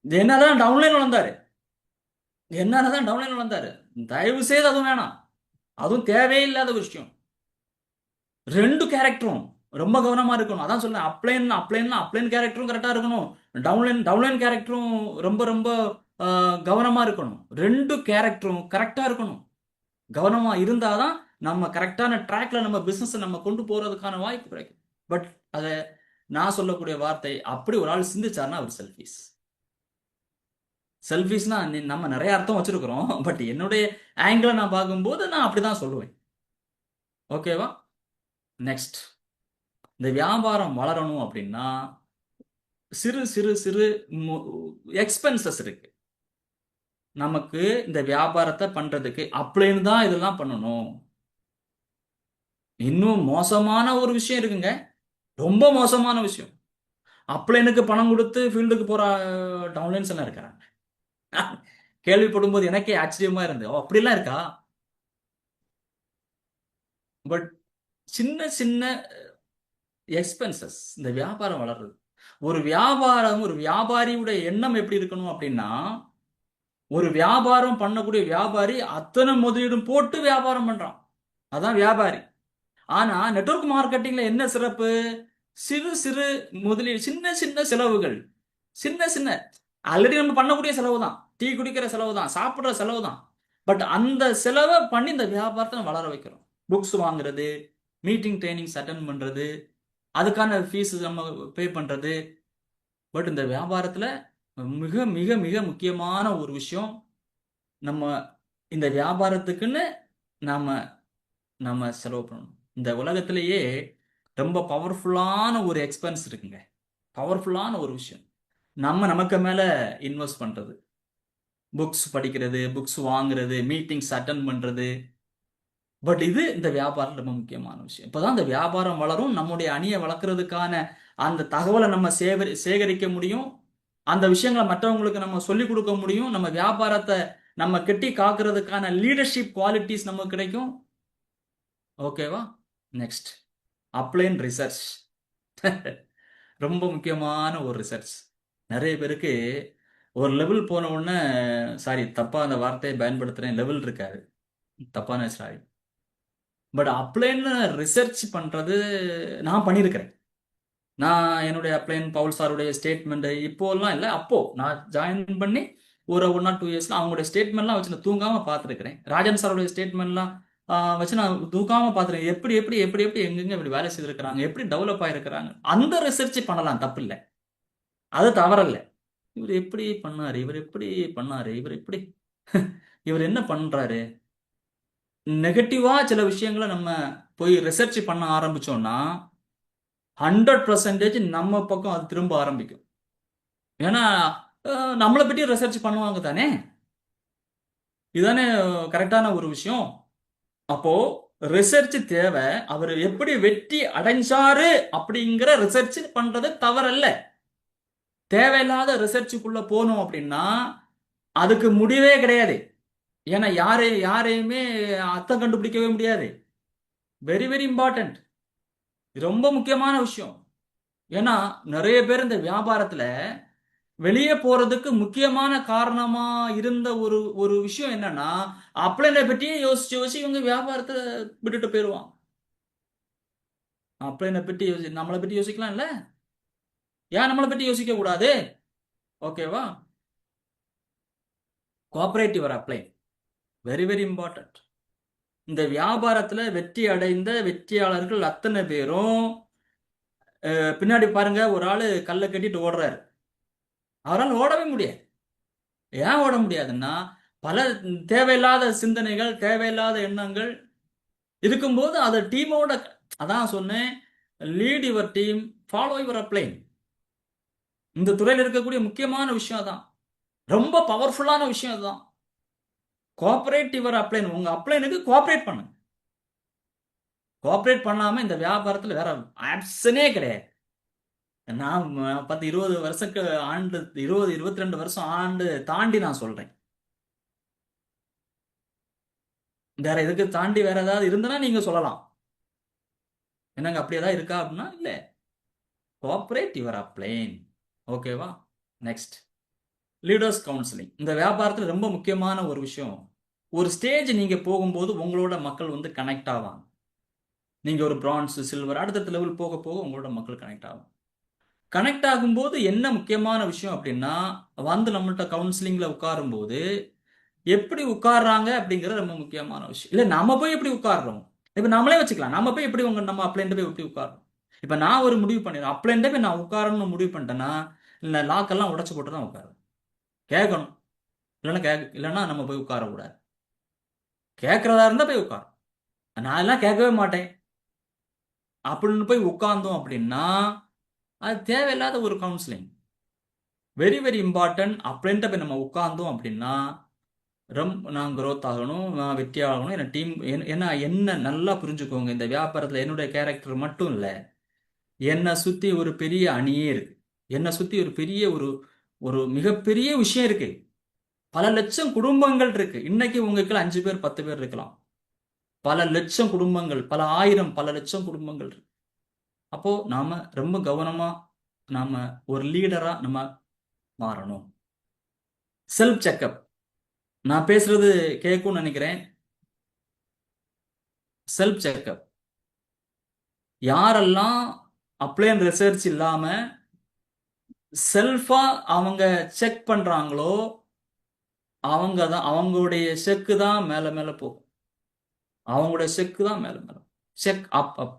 என்னதான் டவுன்லைன் வளர்ந்தாரு, என்னதான் டவுன்லைன் வளர்ந்தாரு, தயவு செய்து அதுவும் வேணாம், அதுவும் தேவையில்லாத விஷயம். 2 கேரக்டரும் ரொம்ப கவனமா இருக்கணும். அதான் சொல்றேன், அப்ளைன் கேரக்டரும் கரெக்டா இருக்கணும். டவுன்லைன் கேரக்டரும் ரொம்ப ரொம்ப கவனமா இருக்கணும். ரெண்டு கேரக்டரும் கரெக்டா இருக்கணும். கவனமா இருந்தாதான் நம்ம கரெக்டான ட்ராக்ல நம்ம பிசினஸ் நம்ம கொண்டு போறதுக்கான வாய்ப்பு கிடைக்கும். பட் அதை நான் சொல்லக்கூடிய வார்த்தை, அப்படி ஒரு ஆள் சிந்திச்சாருன்னா அவர் செல்ஃபிஸ். செல்ஃபிஸ்னா நம்ம நிறைய அர்த்தம் வச்சிருக்கிறோம். பட் என்னுடைய ஆங்கிள நான் பார்க்கும்போது நான் அப்படிதான் சொல்லுவேன். ஓகேவா? நெக்ஸ்ட், இந்த வியாபாரம் வளரணும் அப்படின்னா சிறு சிறு சிறு எக்ஸ்பென்சஸ் இருக்கு. நமக்கு இந்த வியாபாரத்தை பண்றதுக்கு அப்ளைன் தான் இதெல்லாம் பண்ணணும். இன்னும் மோசமான ஒரு விஷயம் இருக்குங்க. ரொம்ப மோசமான விஷயம். அப்ளைனுக்கு பணம் கொடுத்து ஃபீல்டுக்கு போற டவுன்லைன்ஸ் எல்லாம் இருக்கிறாங்க. கேள்விப்படும் போது எனக்கே ஆச்சரியமா இருந்தது. அப்படிலாம் இருக்கா? பட் சின்ன சின்ன எக்ஸ்பென்சஸ் இந்த வியாபாரம் வளர்றது. ஒரு வியாபாரியுடைய எண்ணம் எப்படி இருக்கணும் அப்படின்னா, ஒரு வியாபாரம் பண்ணக்கூடிய வியாபாரி அத்தனை முதலீடும் போட்டு வியாபாரம் பண்றான். அதான் வியாபாரி. ஆனா நெட்வொர்க் மார்க்கெட்டிங்ல என்ன சிறப்பு? சிறு சிறு முதலீடு, சின்ன சின்ன செலவுகள், சின்ன சின்ன ஆல்ரெடி நம்ம பண்ணக்கூடிய செலவு தான், டீ குடிக்கிற செலவு தான், சாப்பிடுற செலவு தான். பட் அந்த செலவை பண்ணி இந்த வியாபாரத்தை வளர வைக்கிறோம். புக்ஸ் வாங்குறது, மீட்டிங் ட்ரைனிங்ஸ் அட்டன் பண்றது, அதுக்கான ஃபீஸ் நம்ம பே பண்றது. பட் இந்த வியாபாரத்துல மிக மிக மிக முக்கியமான ஒரு விஷயம், நம்ம இந்த வியாபாரத்துக்குன்னு நாம நம்ம செலவு பண்ணணும். இந்த உலகத்திலேயே ரொம்ப பவர்ஃபுல்லான ஒரு எக்ஸ்பென்ஸ் இருக்குங்க. பவர்ஃபுல்லான ஒரு விஷயம், நமக்கு மேல இன்வெஸ்ட் பண்றது. புக்ஸ் படிக்கிறது, புக்ஸ் வாங்குறது, மீட்டிங்ஸ் அட்டன் பண்றது. பட் இது இந்த வியாபாரம் ரொம்ப முக்கியமான விஷயம். இப்பதான் இந்த வியாபாரம் வளரும். நம்முடைய அணியை வளர்க்கறதுக்கான அந்த தகவலை நம்ம சேகரிக்க முடியும். அந்த விஷயங்களை மற்றவங்களுக்கு நம்ம சொல்லிக் கொடுக்க முடியும். நம்ம வியாபாரத்தை நம்ம கெட்டி காக்குறதுக்கான லீடர்ஷிப் குவாலிட்டிஸ் நமக்கு கிடைக்கும். ஓகேவா? Next, upline research. ரொம்ப முக்கியமான ஒரு ரிசர்ச். நிறைய பேருக்கு ஒரு லெவல் போன உடனே, சாரி தப்பா அந்த வார்த்தையை பயன்படுத்துறேன், லெவல் இருக்காது, தப்பான சாரி. பட் அப்ளைன்னு ரிசர்ச் பண்றது நான் பண்ணியிருக்கிறேன். நான் என்னுடைய அப்ளைன் பவுல் சாருடைய ஸ்டேட்மெண்ட் இப்போலாம் இல்லை, அப்போ நான் ஜாயின் பண்ணி ஒரு 1 or 2 இயர்ஸ்ல அவங்களுடைய ஸ்டேட்மெண்ட்லாம் வச்சு நான் தூங்காம பார்த்துருக்கிறேன். ராஜன் சாருடைய ஸ்டேட்மெண்ட்லாம் வச்சு நான் தூக்காம பார்த்துருக்கேன். எப்படி எப்படி எப்படி எப்படி எங்கெங்க இப்படி வேலை செய்திருக்கிறாங்க, எப்படி டெவலப் ஆயிருக்கிறாங்க. அந்த ரிசர்ச் பண்ணலாம், தப்பு இல்லை, அது தவறல்ல. இவர் எப்படி பண்ணாரு, இவர் எப்படி பண்ணாரு, இவர் எப்படி இவர் என்ன பண்றாரு, நெகட்டிவா சில விஷயங்களை நம்ம போய் ரிசர்ச் பண்ண ஆரம்பிச்சோம்னா 100% நம்ம பக்கம் அது திரும்ப ஆரம்பிக்கும். ஏன்னா நம்மளை பற்றி ரிசர்ச் பண்ணுவாங்க தானே, இதுதானே கரெக்டான ஒரு விஷயம். அப்போ ரிசர்ச் தேவை. அவர் எப்படி வெற்றி அடைஞ்சாரு அப்படிங்கிற ரிசர்ச் பண்றது தவறல்ல. தேவையில்லாத ரிசர்ச்சுக்குள்ள போனோம் அப்படின்னா அதுக்கு முடிவே கிடையாது. ஏன்னா யாரையுமே அர்த்தம் கண்டுபிடிக்கவே முடியாது. வெரி வெரி இம்பார்ட்டன்ட், ரொம்ப முக்கியமான விஷயம். ஏன்னா நிறைய பேர் இந்த வியாபாரத்துல வெளியே போறதுக்கு முக்கியமான காரணமா இருந்த ஒரு ஒரு விஷயம் என்னன்னா, அப்ளைனை பற்றியே யோசிச்சு யோசிச்சு இவங்க வியாபாரத்தை விட்டுட்டு போயிடுவான். அப்ளைனை பற்றி நம்மளை பற்றி யோசிக்கலாம் இல்ல, ஏன் நம்மளை பற்றி யோசிக்க கூடாது? ஓகேவா? Cooperative upline very very important. இந்த வியாபாரத்துல வெற்றி அடைந்த வெற்றியாளர்கள் அத்தனை பேரும் பின்னாடி பாருங்க, ஒரு ஆளு கல்லை கட்டிட்டு ஓடுறாரு, அவரால் ஓடவே முடியாது. ஏன் ஓட முடியாதுன்னா பல தேவையில்லாத சிந்தனைகள், தேவையில்லாத எண்ணங்கள் இருக்கும்போது அதை டீமோட, அதான் சொன்னேன், lead your team, follow your upline. இந்த துறையில் இருக்கக்கூடிய முக்கியமான விஷயம் தான், ரொம்ப பவர்ஃபுல்லான விஷயம் அதுதான். Cooperate your upline. உங்க அப்ளைனுக்கு கோஆபரேட் பண்ணுங்க. கோஆபரேட் பண்ணாம இந்த வியாபாரத்தில் வேற ஆப்ஷனே கிடையாது. நான் 10-20 வருஷத்துக்கு ஆண்டு, 20-22 வருஷம் ஆண்டு தாண்டி நான் சொல்றேன். வேற இதுக்கு தாண்டி வேற ஏதாவது இருந்தனா நீங்க சொல்லலாம், என்னங்க அப்படி ஏதாவது இருக்கா அப்படின்னா இல்ல. Cooperate your upline. ஓகேவா? Next, leaders counselling. இந்த வியாபாரத்தில் ரொம்ப முக்கியமான ஒரு விஷயம். ஒரு ஸ்டேஜ் நீங்க போகும்போது உங்களோட மக்கள் வந்து கனெக்ட் ஆவாங்க. நீங்க ஒரு பிரான்ஸ், சில்வர் அடுத்தடுத்த லெவல் போக போக உங்களோட மக்கள் கனெக்ட் ஆகும். கனெக்ட் ஆகும்போது என்ன முக்கியமான விஷயம் அப்படின்னா, வந்து நம்மள்ட்ட கவுன்சிலிங்ல உட்காரும்போது எப்படி உட்கார்றாங்க அப்படிங்கிறது ரொம்ப முக்கியமான விஷயம். இல்ல நம்ம போய் எப்படி உட்கார்றோம்? இப்ப நம்மளே வச்சுக்கலாம். நம்ம போய் எப்படி நம்ம அப்ளைன்ட்ட போய் எப்படி உட்கார்றோம்? இப்ப நான் ஒரு முடிவு பண்ணிடுறேன். அப்ளைன்ட்ட போய் நான் உட்காரணும்னு முடிவு பண்ணிட்டேன்னா, இல்ல லாக்கெல்லாம் உடைச்சு போட்டு தான் உட்காருவேன். கேட்கணும். இல்லைன்னா நம்ம போய் உட்காரக்கூடாது. கேட்கறதா இருந்தா போய் உட்காரும். நான் எல்லாம் கேட்கவே மாட்டேன் அப்படின்னு போய் உட்கார்ந்தோம் அப்படின்னா, அது தேவையில்லாத ஒரு கவுன்சிலிங். Very very important. அப்ளைன்ட்ட போய் நம்ம உட்கார்ந்தோம் அப்படின்னா, நான் growth ஆகணும், நான் வெற்றி ஆகணும், என் டீம் ஏன்னா என்ன நல்லா புரிஞ்சுக்கோங்க. இந்த வியாபாரத்தில் என்னுடைய கேரக்டர் மட்டும் இல்லை, என்னை சுற்றி ஒரு பெரிய அணியே இருக்கு. என்னை சுற்றி ஒரு பெரிய ஒரு ஒரு மிகப்பெரிய விஷயம் இருக்கு. பல லட்சம் குடும்பங்கள் இருக்கு. இன்னைக்கு உங்களுக்கு 5 பேர் 10 பேர் இருக்கலாம். பல லட்சம் குடும்பங்கள், பல ஆயிரம், பல லட்சம் குடும்பங்கள் இருக்கு. அப்போ நாம ரொம்ப கவனமா நாம ஒரு லீடரா நம்ம மாறணும். Self checkup. நான் பேசுறது கேட்கும்னு நினைக்கிறேன். Self checkup. யாரெல்லாம் அப்ளைன் ரிசர்ச் இல்லாம செல்ஃபா அவங்க செக் பண்றாங்களோ அவங்க தான், அவங்களுடைய செக்கு தான் மேல மேல போகும். அவங்களுடைய செக்கு தான் மேல மேல செக் அப் அப்.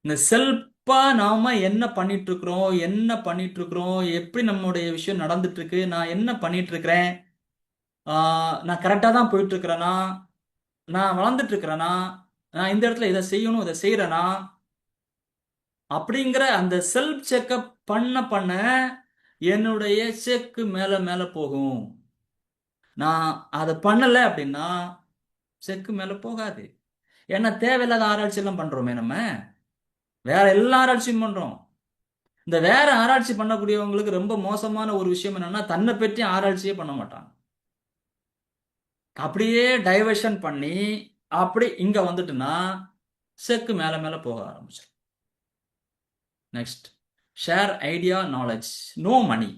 இந்த செல்ஃபா நாம என்ன பண்ணிட்டு இருக்கிறோம், என்ன பண்ணிட்டு இருக்கிறோம், எப்படி நம்மளுடைய விஷயம் நடந்துட்டு இருக்கு, நான் என்ன பண்ணிட்டு இருக்கிறேன், நான் கரெக்டா தான் போயிட்டு இருக்கிறேனா, நான் வளர்ந்துட்டு இருக்கிறேனா, நான் இந்த இடத்துல இதை செய்யணும் இதை செய்யறேனா அப்படிங்கிற அந்த செல்ஃப் செக்அப் பண்ண பண்ண என்னுடைய செக்கு மேல மேல போகும். நான் அதை பண்ணல அப்படின்னா செக்கு மேல போகாது. ஏன்னா தேவையில்லாத ஆராய்ச்சி எல்லாம் பண்றோமே நம்ம. வேற எல்லா ஆராய்ச்சியும் பண்றோம். இந்த வேற ஆராய்ச்சி பண்ணக்கூடியவங்களுக்கு ரொம்ப மோசமான ஒரு விஷயம் என்னன்னா, தன்னை பற்றி ஆராய்ச்சியே பண்ண மாட்டாங்க. அப்படியே டைவர்ஷன் பண்ணி அப்படி இங்க வந்துட்டுன்னா செக்கு மேல மேல போக ஆரம்பிச்சிடும். Next, share idea knowledge, no money.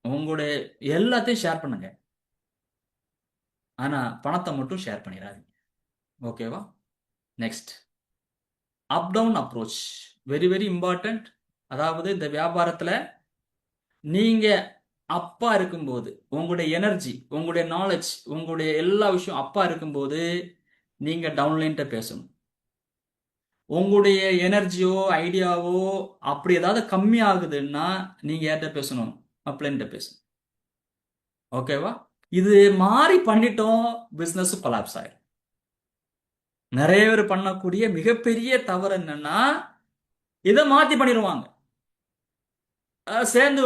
உங்களுடைய எல்லாத்தையும் ஷேர் பண்ணுங்க, ஆனா பணத்தை மட்டும் ஷேர் பண்ணிடாதீங்க. ஓகேவா? Next, up down approach, very very important. அதாவது இந்த வியாபாரத்துல நீங்க அப்பா இருக்கும்போது உங்களுடைய எனர்ஜி, உங்களுடைய நாலேஜ், உங்களுடைய எல்லா விஷயம் அப்பா இருக்கும்போது நீங்க டவுன்லைன்ட்ட பேசணும். உங்களுடைய எனர்ஜியோ ஐடியாவோ அப்படி ஏதாவது கம்மி ஆகுதுன்னா நீங்க யார்கிட்ட பேசணும்? அப்ளைன்ட்ட பேசணும். ஓகேவா? இது மாறி பண்ணிட்டோம், பிசினஸ் கொலாப்ஸ் ஆயிடும். நிறைய பேர் பண்ணக்கூடிய மிகப்பெரிய தவறு என்னன்னா, இதை மாத்தி பண்ணிடுவாங்க. சேர்ந்து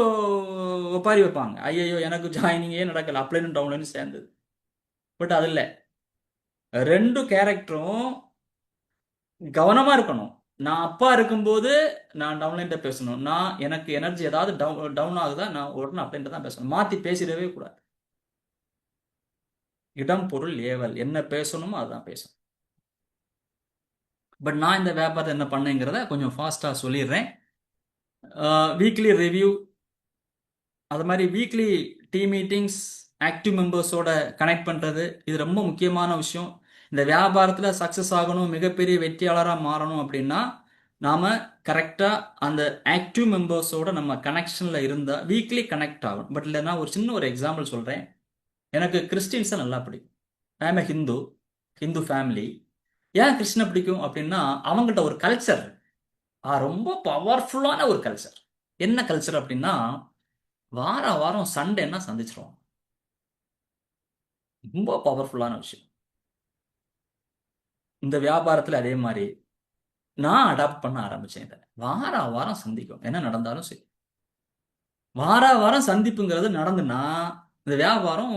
ஒப்பாரி வைப்பாங்க. ஐயோ எனக்கு ஜாயினிங்கே நடக்கல, அப்ளைன் டவுன்லைன் சேர்ந்தது. பட் அது இல்லை. ரெண்டு கேரக்டரும் கவனமா இருக்கணும். நான் அப்பா இருக்கும்போது நான் டவுன்லைன்ட்ட பேசணும். நான் எனக்கு எனர்ஜி ஏதாவது டவுன் ஆகுதா, நான் உடனே அப்ளைன்ட்ட தான் பேசணும். மாத்தி பேசிடவே கூடாது. இடம் பொருள் ஏவல், என்ன பேசணுமோ அதுதான் பேசணும். பட் நான் இந்த வியாபாரத்தை என்ன பண்ணேங்கிறத கொஞ்சம் ஃபாஸ்டா சொல்லிடுறேன். வீக்லி ரிவ்யூ, அது மாதிரி வீக்லி டீம் மீட்டிங்ஸ், ஆக்டிவ் மெம்பர்ஸோட கனெக்ட் பண்ணுறது, இது ரொம்ப முக்கியமான விஷயம். இந்த வியாபாரத்தில் சக்ஸஸ் ஆகணும், மிகப்பெரிய வெற்றியாளராக மாறணும் அப்படின்னா நாம் கரெக்டாக அந்த ஆக்டிவ் மெம்பர்ஸோட நம்ம கனெக்ஷனில் இருந்தால் வீக்லி கனெக்ட் ஆகும். பட் இல்லைன்னா ஒரு சின்ன ஒரு எக்ஸாம்பிள் சொல்கிறேன். எனக்கு கிறிஸ்டின்ஸை நல்லா பிடிக்கும். I am Hindu, Hindu family. ஏன் கிறிஸ்டினை பிடிக்கும் அப்படின்னா அவங்கள்ட்ட ஒரு கல்ச்சர், ரொம்ப பவர்ஃபுல்லான ஒரு கல்ச்சர். என்ன கல்ச்சர் அப்படின்னா, வார வாரம் சண்டேன்னா சந்திச்சிருவோம். ரொம்ப பவர்ஃபுல்லான விஷயம். இந்த வியாபாரத்தில் அதே மாதிரி நான் அடாப்ட் பண்ண ஆரம்பிச்சேன். இதை வார வாரம் சந்திக்கும், என்ன நடந்தாலும் சரி. வார வாரம் சந்திப்புங்கிறது நடந்துன்னா இந்த வியாபாரம்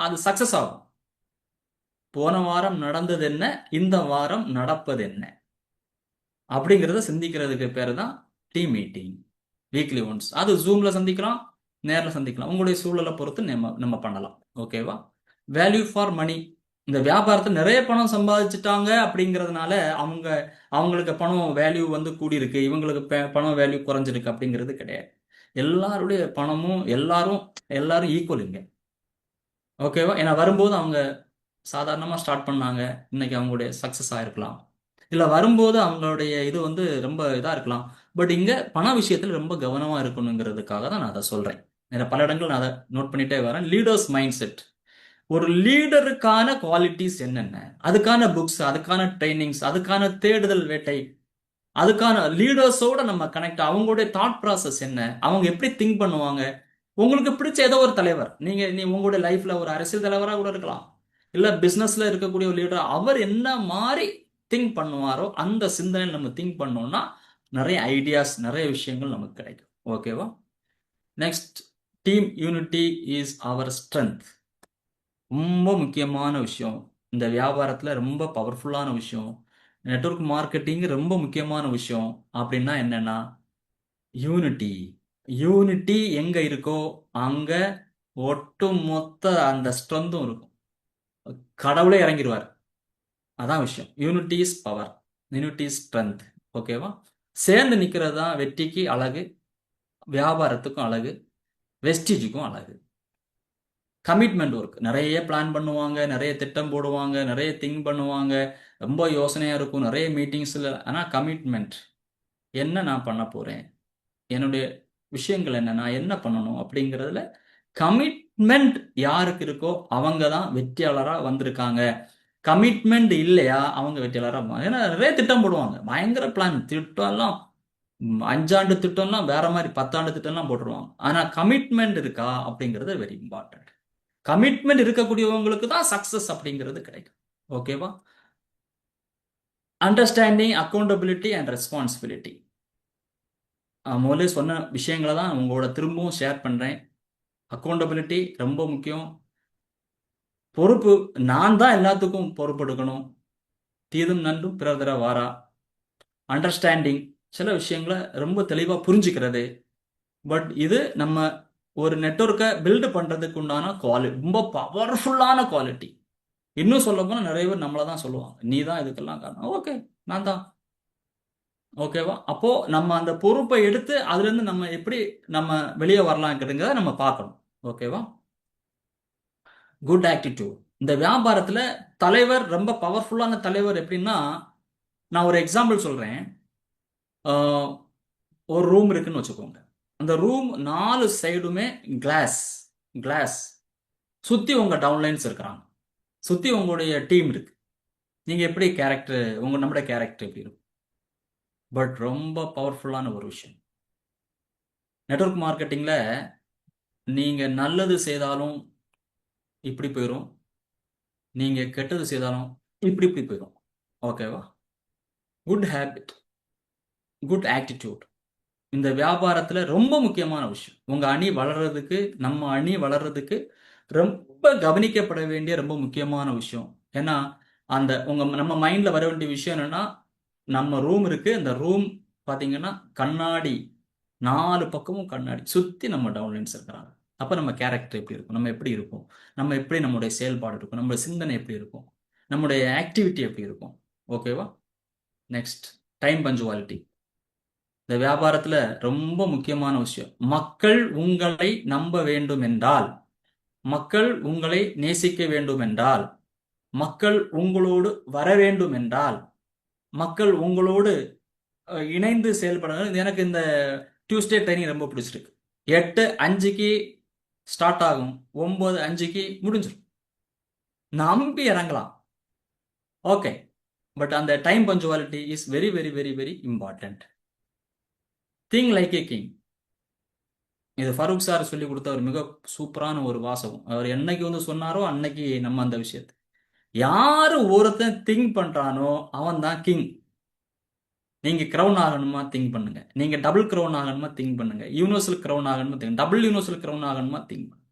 அது சக்சஸ் ஆகும். போன வாரம் நடந்தது என்ன, இந்த வாரம் நடப்பது என்ன அப்படிங்கிறத சிந்திக்கிறதுக்கு பேர் தான் டீம் மீட்டிங். Weekly once. அது ஜூம்ல சந்திக்கலாம், நேரில் சந்திக்கலாம். உங்களுடைய சூழலை பொறுத்து நம்ம பண்ணலாம். ஓகேவா? Value for money. இந்த வியாபாரத்தை நிறைய பணம் சம்பாதிச்சுட்டாங்க அப்படிங்கிறதுனால அவங்களுக்கு பணம் வேல்யூ வந்து கூடியிருக்கு, இவங்களுக்கு பணம் வேல்யூ குறைஞ்சிருக்கு அப்படிங்கிறது கிடையாது. எல்லாருடைய பணமும் எல்லாரும் ஈக்குவலுங்க. ஓகேவா? ஏன்னா வரும்போது அவங்க சாதாரணமாக ஸ்டார்ட் பண்ணாங்க, இன்னைக்கு அவங்களுடைய சக்ஸஸ் ஆயிருக்கலாம். இல்லை வரும்போது அவங்களுடைய இது வந்து ரொம்ப இதாக இருக்கலாம். பட் இங்கே பண விஷயத்தில் ரொம்ப கவனமாக இருக்கணுங்கிறதுக்காக தான் நான் அதை சொல்கிறேன். பல இடங்கள் நான் அதை நோட் பண்ணிட்டே வரேன். லீடர்ஸ் மைண்ட் செட், ஒரு லீடருக்கான குவாலிட்டிஸ் என்னென்ன, அதுக்கான புக்ஸ், அதுக்கான ட்ரைனிங்ஸ், அதுக்கான தேடுதல் வேட்டை, அதுக்கான லீடர்ஸோட நம்ம கனெக்ட், அவங்களுடைய தாட் ப்ராசஸ் என்ன, அவங்க எப்படி திங்க் பண்ணுவாங்க. உங்களுக்கு பிடிச்ச ஏதோ ஒரு தலைவர், நீ உங்களுடைய லைஃப்ல ஒரு அரசியல் தலைவராக கூட இருக்கலாம், இல்ல பிசினஸ்ல இருக்கக்கூடிய ஒரு லீடர், அவர் என்ன மாதிரி திங்க் பண்ணுவாரோ அந்த சிந்தனையில் நம்ம திங்க் பண்ணோம்னா நிறைய ஐடியாஸ், நிறைய விஷயங்கள் நமக்கு கிடைக்கும். ஓகேவா? Next, team unity is our strength. ரொம்ப முக்கியமான விஷயம். இந்த வியாபாரத்தில் ரொம்ப பவர்ஃபுல்லான விஷயம். நெட்வொர்க் மார்க்கெட்டிங் ரொம்ப முக்கியமான விஷயம். அப்படின்னா என்னன்னா யூனிட்டி. யூனிட்டி எங்க இருக்கோ அங்க ஒட்டு மொத்த அந்த ஸ்ட்ரென்த்தும் இருக்கும். கடவுளே இறங்கிடுவார். அதான் விஷயம். Unity is power, unity is strength. ஓகேவா? சேர்ந்து நிற்கிறது தான் வெற்றிக்கு அழகு, வியாபாரத்துக்கும் அழகு, வெஸ்டிஜுக்கும் அழகு. கமிட்மெண்ட் ஒர்க், நிறைய பிளான் பண்ணுவாங்க, நிறைய திட்டம் போடுவாங்க, நிறைய திங்க் பண்ணுவாங்க, ரொம்ப யோசனையாக இருக்கும், நிறைய மீட்டிங்ஸில். ஆனால் கமிட்மெண்ட், என்ன நான் பண்ண போகிறேன், என்னுடைய விஷயங்கள் என்ன, நான் என்ன பண்ணணும் அப்படிங்கிறதுல கமிட்மெண்ட் யாருக்கு இருக்கோ அவங்க தான் வெற்றியாளராக வந்திருக்காங்க. கமிட்மெண்ட் இல்லையா அவங்க வெற்றியாளராக, ஏன்னா நிறைய திட்டம் போடுவாங்க, பயங்கர பிளான், திட்டம்லாம் 5 ஆண்டு திட்டம்லாம் வேற மாதிரி, 10 ஆண்டு திட்டம்லாம் போட்டுருவாங்க. ஆனால் கமிட்மெண்ட் இருக்கா அப்படிங்கிறது வெரி இம்பார்ட்டன்ட். கமிட்மெண்ட் இருக்கக்கூடியவங்களுக்கு தான் சக்சஸ் அப்படிங்கிறது கிடைக்கும். ஓகேவா? Understanding accountability and responsibility. முதல்ல சொன்ன விஷயங்களை தான் உங்களோட திரும்பவும் ஷேர் பண்ணுறேன். அக்கௌண்டபிலிட்டி ரொம்ப முக்கியம். பொறுப்பு, நான் தான் எல்லாத்துக்கும் பொறுப்பெடுக்கணும். தீதும் நன்றும் பிறர் தர வாரா. அண்டர்ஸ்டாண்டிங், சில விஷயங்களை ரொம்ப தெளிவாக புரிஞ்சுக்கிறது. பட் இது நம்ம ஒரு நெட்வொர்க்கை பில்டு பண்ணுறதுக்கு உண்டான குவாலிட்டி, ரொம்ப பவர்ஃபுல்லான குவாலிட்டி. இன்னும் சொல்ல போனால் நிறைய பேர் நம்மளை தான் சொல்லுவாங்க, நீ தான் இதுக்கெல்லாம் காரணம். ஓகே, நான் தான். ஓகேவா? அப்போ நம்ம அந்த பொறுப்பை எடுத்து அதுலேருந்து நம்ம எப்படி நம்ம வெளியே வரலாங்கிறதுங்கிறத நம்ம பார்க்கணும். ஓகேவா? Good attitude. இந்த வியாபாரத்தில் தலைவர், ரொம்ப பவர்ஃபுல்லான தலைவர் எப்படின்னா, நான் ஒரு எக்ஸாம்பிள் சொல்கிறேன். ஒரு ரூம் இருக்குன்னு வச்சுக்கோங்க. அந்த ரூம் 4 சைடுமே கிளாஸ், கிளாஸ். சுற்றி உங்கள் டவுன்லைன்ஸ் இருக்கிறாங்க, சுற்றி உங்களுடைய டீம் இருக்கு. நீங்கள் எப்படி கேரக்டர், நம்முடைய கேரக்டர் எப்படி இருக்கும்? பட் ரொம்ப பவர்ஃபுல்லான ஒரு விஷயம். நெட்வொர்க் மார்க்கெட்டிங்கில் நீங்கள் நல்லது செய்தாலும் இப்படி போயிடும், நீங்கள் கெட்டது செய்தாலும் இப்படி இப்படி போயிடும். ஓகேவா? குட் ஹேபிட், குட் ஆட்டிடியூட் இந்த வியாபாரத்தில் ரொம்ப முக்கியமான விஷயம். உங்கள் அணி வளர்றதுக்கு, நம்ம அணி வளர்றதுக்கு ரொம்ப கவனிக்கப்பட வேண்டிய ரொம்ப முக்கியமான விஷயம். ஏன்னா அந்த நம்ம மைண்டில் வர வேண்டிய விஷயம் என்னன்னா, நம்ம ரூம் இருக்கு, அந்த ரூம் பார்த்தீங்கன்னா கண்ணாடி, 4 பக்கமும் கண்ணாடி, சுற்றி நம்ம டவுன்லைன்ஸ் இருக்கிறாங்க. அப்போ நம்ம கேரக்டர் எப்படி இருக்கும், நம்ம எப்படி இருக்கும், நம்ம எப்படி நம்முடைய செயல்பாடு இருக்கும், நம்மளுடைய சிந்தனை எப்படி இருக்கும், நம்முடைய ஆக்டிவிட்டி எப்படி இருக்கும். ஓகேவா? Next, time punctuality. இந்த வியாபாரத்தில் ரொம்ப முக்கியமான விஷயம். மக்கள் உங்களை நம்ப வேண்டும் என்றால், மக்கள் உங்களை நேசிக்க வேண்டும் என்றால், மக்கள் உங்களோடு வர வேண்டும் என்றால், மக்கள் உங்களோடு இணைந்து செயல்பட. எனக்கு இந்த டியூஸ்டே ட்ரைனிங் ரொம்ப பிடிச்சிருக்கு. 8:05 ஸ்டார்ட் ஆகும், 9:05 முடிஞ்சிடும். நம்பி இறங்கலாம். ஓகே, பட் அந்த time punctuality is very very very very important. Think like A king. இது ஃபரூக் சார் சொல்லி கொடுத்த ஒரு மிக சூப்பரான ஒரு வாசகம். அவர் என்னைக்கு வந்து சொன்னாரோ அன்னைக்கு நம்ம அந்த விஷயத்தை, யாரு ஒருத்தன் திங்க் பண்றானோ அவன் தான் கிங். நீங்க கிரவுன் ஆகணுமா திங்க் பண்ணுங்க, நீங்க டபுள் கிரவுன் ஆகணுமா திங்க் பண்ணுங்க, யூனிவர்சல் கிரவுன் ஆகணுமா திங்க், டபுள் யூனிவர்சல் கிரவுன் ஆகணுமா திங்க் பண்ணுங்க.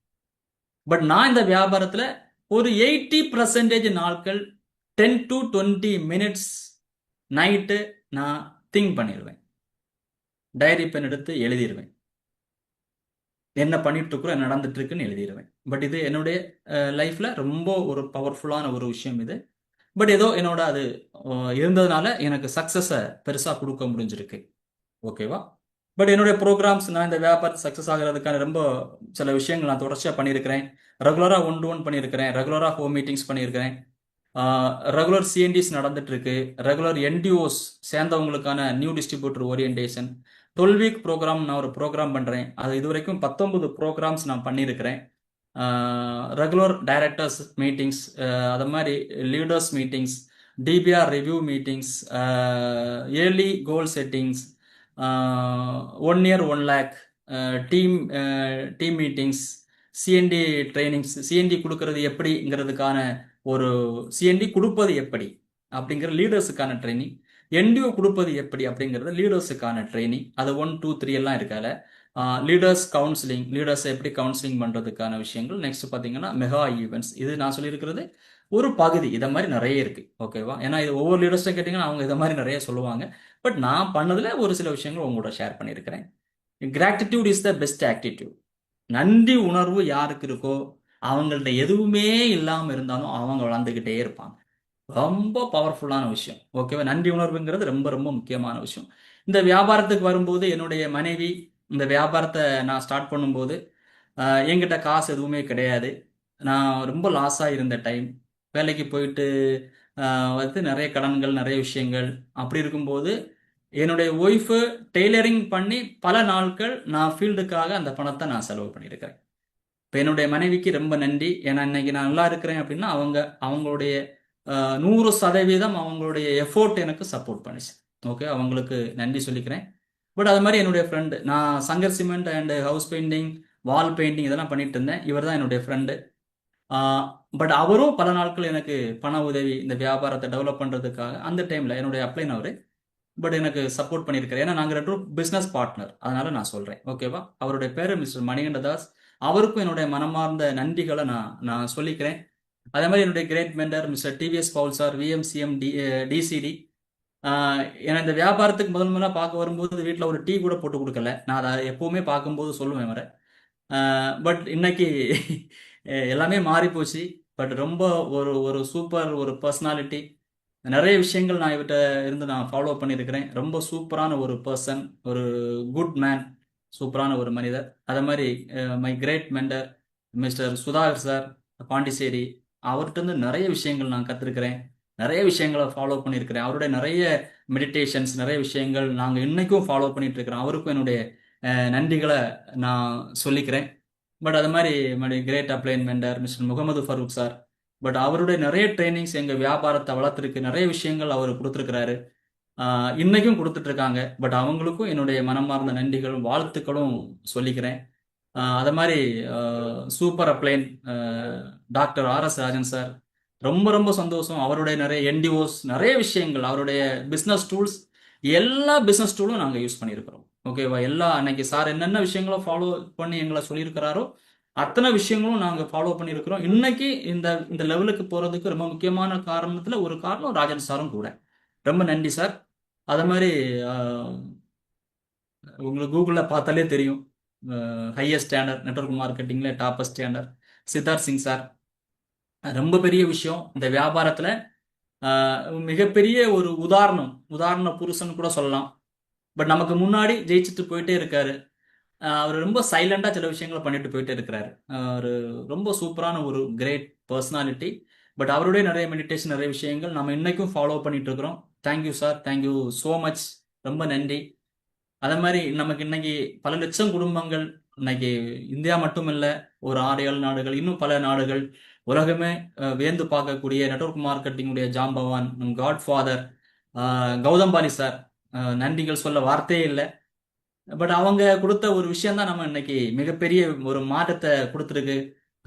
பட் நான் இந்த வியாபாரத்தில் ஒரு 80% நாட்கள் 10 to 20 minutes நைட்டு நான் திங்க் பண்ணிடுவேன். டைரி பென் எடுத்து எழுதிடுவேன், என்ன பண்ணிட்டு இருக்கிறோம், என்ன நடந்துட்டு இருக்குன்னு எழுதிடுவேன். பட் இது என்னுடைய லைஃப்ல ரொம்ப ஒரு பவர்ஃபுல்லான ஒரு விஷயம் இது. பட் ஏதோ என்னோட அது இருந்ததுனால எனக்கு சக்சஸை பெருசாக கொடுக்க முடிஞ்சிருக்கு. ஓகேவா? பட் என்னுடைய ப்ரோக்ராம்ஸ் நான் இந்த வியாபாரத்தை சக்ஸஸ் ஆகிறதுக்கான ரொம்ப சில விஷயங்கள் நான் தொடர்ச்சியாக பண்ணியிருக்கிறேன். ரெகுலராக ஒன் டு ஒன் பண்ணியிருக்கிறேன், ரெகுலராக ஹோம் மீட்டிங்ஸ் பண்ணியிருக்கிறேன், ரெகுலர் சிஎன்டிஸ் நடந்துட்டு இருக்கு, ரெகுலர் என்டிஓஸ் சேர்ந்தவங்களுக்கான new distributor orientation, 12 week programme நான் ஒரு ப்ரோக்ராம் பண்ணுறேன். அது இது வரைக்கும் 19 ப்ரோக்ராம்ஸ் நான் பண்ணியிருக்கிறேன். ரெகுலர் டைரக்டர்ஸ் மீட்டிங்ஸ், அது மாதிரி leaders meetings, DPR review meetings, yearly goal settings, 1 year 1 lakh, team team meetings, CNT trainings, CNT கொடுக்கறது எப்படிங்கிறதுக்கான ஒரு சிஎன்டி கொடுப்பது எப்படி அப்படிங்கிற லீடர்ஸுக்கான ட்ரைனிங், என்டிஓ கொடுப்பது எப்படி அப்படிங்கிறது லீடர்ஸுக்கான ட்ரைனிங், அது 1 2 3 எல்லாம் இருக்கால. லீடர்ஸ் கவுன்சிலிங், லீடர்ஸை எப்படி கவுன்சிலிங் பண்ணுறதுக்கான விஷயங்கள். நெக்ஸ்ட் பார்த்தீங்கன்னா மெகா ஈவெண்ட்ஸ், இது நான் சொல்லியிருக்கிறது ஒரு பகுதி. இதை மாதிரி நிறைய இருக்கு, ஓகேவா? ஏன்னா இது ஒவ்வொரு லீடர்ஸ்ட்டை கேட்டிங்கன்னா அவங்க இதை மாதிரி நிறைய சொல்லுவாங்க. பட் நான் பண்ணதில் ஒரு சில விஷயங்கள் உங்களோட ஷேர் பண்ணியிருக்கிறேன். Gratitude is the best attitude. நன்றி உணர்வு யாருக்கு இருக்கோ அவங்கள்ட்ட எதுவுமே இல்லாமல் இருந்தாலும் அவங்க வளர்ந்துக்கிட்டே இருப்பாங்க. ரொம்ப பவர்ஃபுல்லான விஷயம், ஓகேவா? நன்றி உணர்வுங்கிறது ரொம்ப ரொம்ப முக்கியமான விஷயம். இந்த வியாபாரத்துக்கு வரும்போது என்னுடைய மனைவி இந்த வியாபாரத்தை நான் ஸ்டார்ட் பண்ணும்போது என்கிட்ட காசு எதுவுமே கிடையாது. நான் ரொம்ப லாஸாக இருந்த டைம், வேலைக்கு போயிட்டு வந்து நிறைய கடன்கள், நிறைய விஷயங்கள். அப்படி இருக்கும்போது என்னுடைய ஒய்ஃபு டெய்லரிங் பண்ணி பல நாட்கள் நான் ஃபீல்டுக்காக அந்த பணத்தை நான் செலவு பண்ணியிருக்கிறேன். இப்போ என்னுடைய மனைவிக்கு ரொம்ப நன்றி. ஏன்னா இன்னைக்கு நான் நல்லா இருக்கிறேன் அப்படின்னா அவங்களுடைய 100% அவங்களுடைய எஃபோர்ட் எனக்கு சப்போர்ட் பண்ணிச்சு. ஓகே, அவங்களுக்கு நன்றி சொல்லிக்கிறேன். பட் அது மாதிரி என்னுடைய ஃப்ரெண்டு, நான் Shankar cement and house painting, wall painting இதெல்லாம் பண்ணிட்டு இருந்தேன். இவர் தான் என்னுடைய ஃப்ரெண்டு. பட் அவரும் பல நாட்கள் எனக்கு பண உதவி, இந்த வியாபாரத்தை டெவலப் பண்ணுறதுக்காக அந்த டைமில் என்னுடைய அப்ளைன் அவர், பட் எனக்கு சப்போர்ட் பண்ணியிருக்காரு. ஏன்னா நாங்கள் 2 பிஸ்னஸ் பார்ட்னர், அதனால நான் சொல்கிறேன், ஓகேவா? அவருடைய பேர் மிஸ்டர் மணிகண்டதாஸ். அவருக்கும் என்னுடைய மனமார்ந்த நன்றிகளை நான் சொல்லிக்கிறேன். அதே மாதிரி என்னுடைய great mentor mister TVS Paul sir, VMCM DCT. ஏன்னா இந்த வியாபாரத்துக்கு முதல்ல பார்க்க வரும்போது வீட்டில் ஒரு டீ கூட போட்டு கொடுக்கல. நான் அதை எப்பவுமே பார்க்கும்போது சொல்லுவேன் வர. பட் இன்னைக்கு எல்லாமே மாறி போச்சு. பட் ரொம்ப ஒரு ஒரு சூப்பர் ஒரு பர்சனாலிட்டி. நிறைய விஷயங்கள் நான் இவர்கிட்ட இருந்து நான் ஃபாலோ பண்ணியிருக்கிறேன். ரொம்ப சூப்பரான ஒரு பர்சன், ஒரு குட் மேன், சூப்பரான ஒரு மனிதர். அதே மாதிரி my great mentor mister Sudhakar sir, Pondicherry. அவர்கிட்ட இருந்து நிறைய விஷயங்கள் நான் கற்றுருக்கிறேன், நிறைய விஷயங்களை ஃபாலோ பண்ணியிருக்கிறேன். அவருடைய நிறைய மெடிடேஷன்ஸ், நிறைய விஷயங்கள் நாங்கள் இன்னைக்கும் ஃபாலோ பண்ணிட்டு இருக்கிறோம். அவருக்கும் என்னுடைய நன்றிகளை நான் சொல்லிக்கிறேன். பட் அது மாதிரி great upline mentor mister Muhammad Farooq sir. But அவருடைய நிறைய ட்ரைனிங்ஸ் எங்கள் வியாபாரத்தை வளர்த்துருக்கு, நிறைய விஷயங்கள் அவர் கொடுத்துருக்கிறாரு, இன்னைக்கும் கொடுத்துட்டு இருக்காங்க. பட் அவங்களுக்கும் என்னுடைய மனமார்ந்த நன்றிகளும் வாழ்த்துக்களும் சொல்லிக்கிறேன். அதை மாதிரி super upline doctor RS Rajan sir, ரொம்ப ரொம்ப சந்தோஷம். அவருடைய நிறைய என்டிஓஸ், நிறைய விஷயங்கள், அவருடைய பிஸ்னஸ் டூல்ஸ், எல்லா பிஸ்னஸ் டூலும் நாங்கள் யூஸ் பண்ணியிருக்கிறோம், ஓகேவா? எல்லா அன்னைக்கு சார் என்னென்ன விஷயங்களோ ஃபாலோ பண்ணி எங்களை சொல்லியிருக்கிறாரோ அத்தனை விஷயங்களும் நாங்கள் ஃபாலோ பண்ணியிருக்கிறோம். இன்னைக்கு இந்த இந்த லெவலுக்கு போகிறதுக்கு ரொம்ப முக்கியமான காரணத்தில் ஒரு காரணம் ராஜன் சாரும் கூட. ரொம்ப நன்றி சார். அது மாதிரி உங்களுக்கு கூகுளில் பார்த்தாலே தெரியும், ஹையஸ்ட் ஸ்டாண்டர்ட் நெட்வொர்க் மார்க்கெட்டிங்கில் toppest standard Siddharth Singh sir. ரொம்ப பெரிய விஷயம் இந்த வியாபாரத்தில். மிகப்பெரிய ஒரு உதாரண புருஷன் கூட சொல்லலாம். பட் நமக்கு முன்னாடி ஜெயிச்சுட்டு போயிட்டே இருக்காரு. அவர் ரொம்ப சைலண்டாக சில விஷயங்களை பண்ணிட்டு போயிட்டே இருக்கிறாரு. ஒரு ரொம்ப சூப்பரான ஒரு கிரேட் பர்சனாலிட்டி. பட் அவருடைய நிறைய மெடிடேஷன், நிறைய விஷயங்கள் நம்ம இன்னைக்கும் ஃபாலோ பண்ணிட்டு இருக்கிறோம். Thank you sir, thank you so much, ரொம்ப நன்றி. அதே மாதிரி நமக்கு இன்னைக்கு பல லட்சம் குடும்பங்கள், இன்னைக்கு இந்தியா மட்டும் இல்லை, ஒரு 6-7 நாடுகள், இன்னும் பல நாடுகள், உலகமே வியந்து பார்க்கக்கூடிய நெட்வொர்க் மார்க்கெட்டிங்குடைய ஜாம்பவான், நம் காட் ஃபாதர் கௌதம்பானி சார். நன்றிகள் சொல்ல வார்த்தையே இல்லை. பட் அவங்க கொடுத்த ஒரு விஷயம் தான் நம்ம இன்னைக்கு மிகப்பெரிய ஒரு மாற்றத்தை கொடுத்துருக்கு.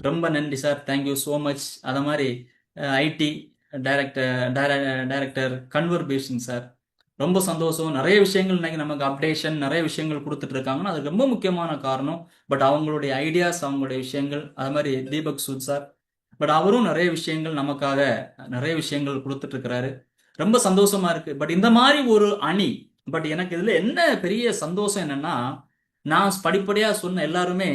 ரொம்ப நன்றி சார், தேங்க்யூ ஸோ மச். அதை மாதிரி ஐடி டைரக்டர் கன்வர் பேசிங் சார், ரொம்ப சந்தோஷம். நிறைய விஷயங்கள் இன்னைக்கு நமக்கு அப்டேஷன், நிறைய விஷயங்கள் கொடுத்துட்டு இருக்காங்கன்னா அது ரொம்ப முக்கியமான காரணம். பட் அவங்களுடைய ஐடியாஸ், அவங்களுடைய விஷயங்கள், அது மாதிரி தீபக் சூத் சார். பட் அவரும் நிறைய விஷயங்கள் நமக்காக நிறைய விஷயங்கள் கொடுத்துட்டு இருக்கிறாரு. ரொம்ப சந்தோஷமா இருக்கு. பட் இந்த மாதிரி ஒரு அணி. பட் எனக்கு இதுல என்ன பெரிய சந்தோஷம் என்னன்னா, நான் படிப்படியா சொன்ன எல்லாருமே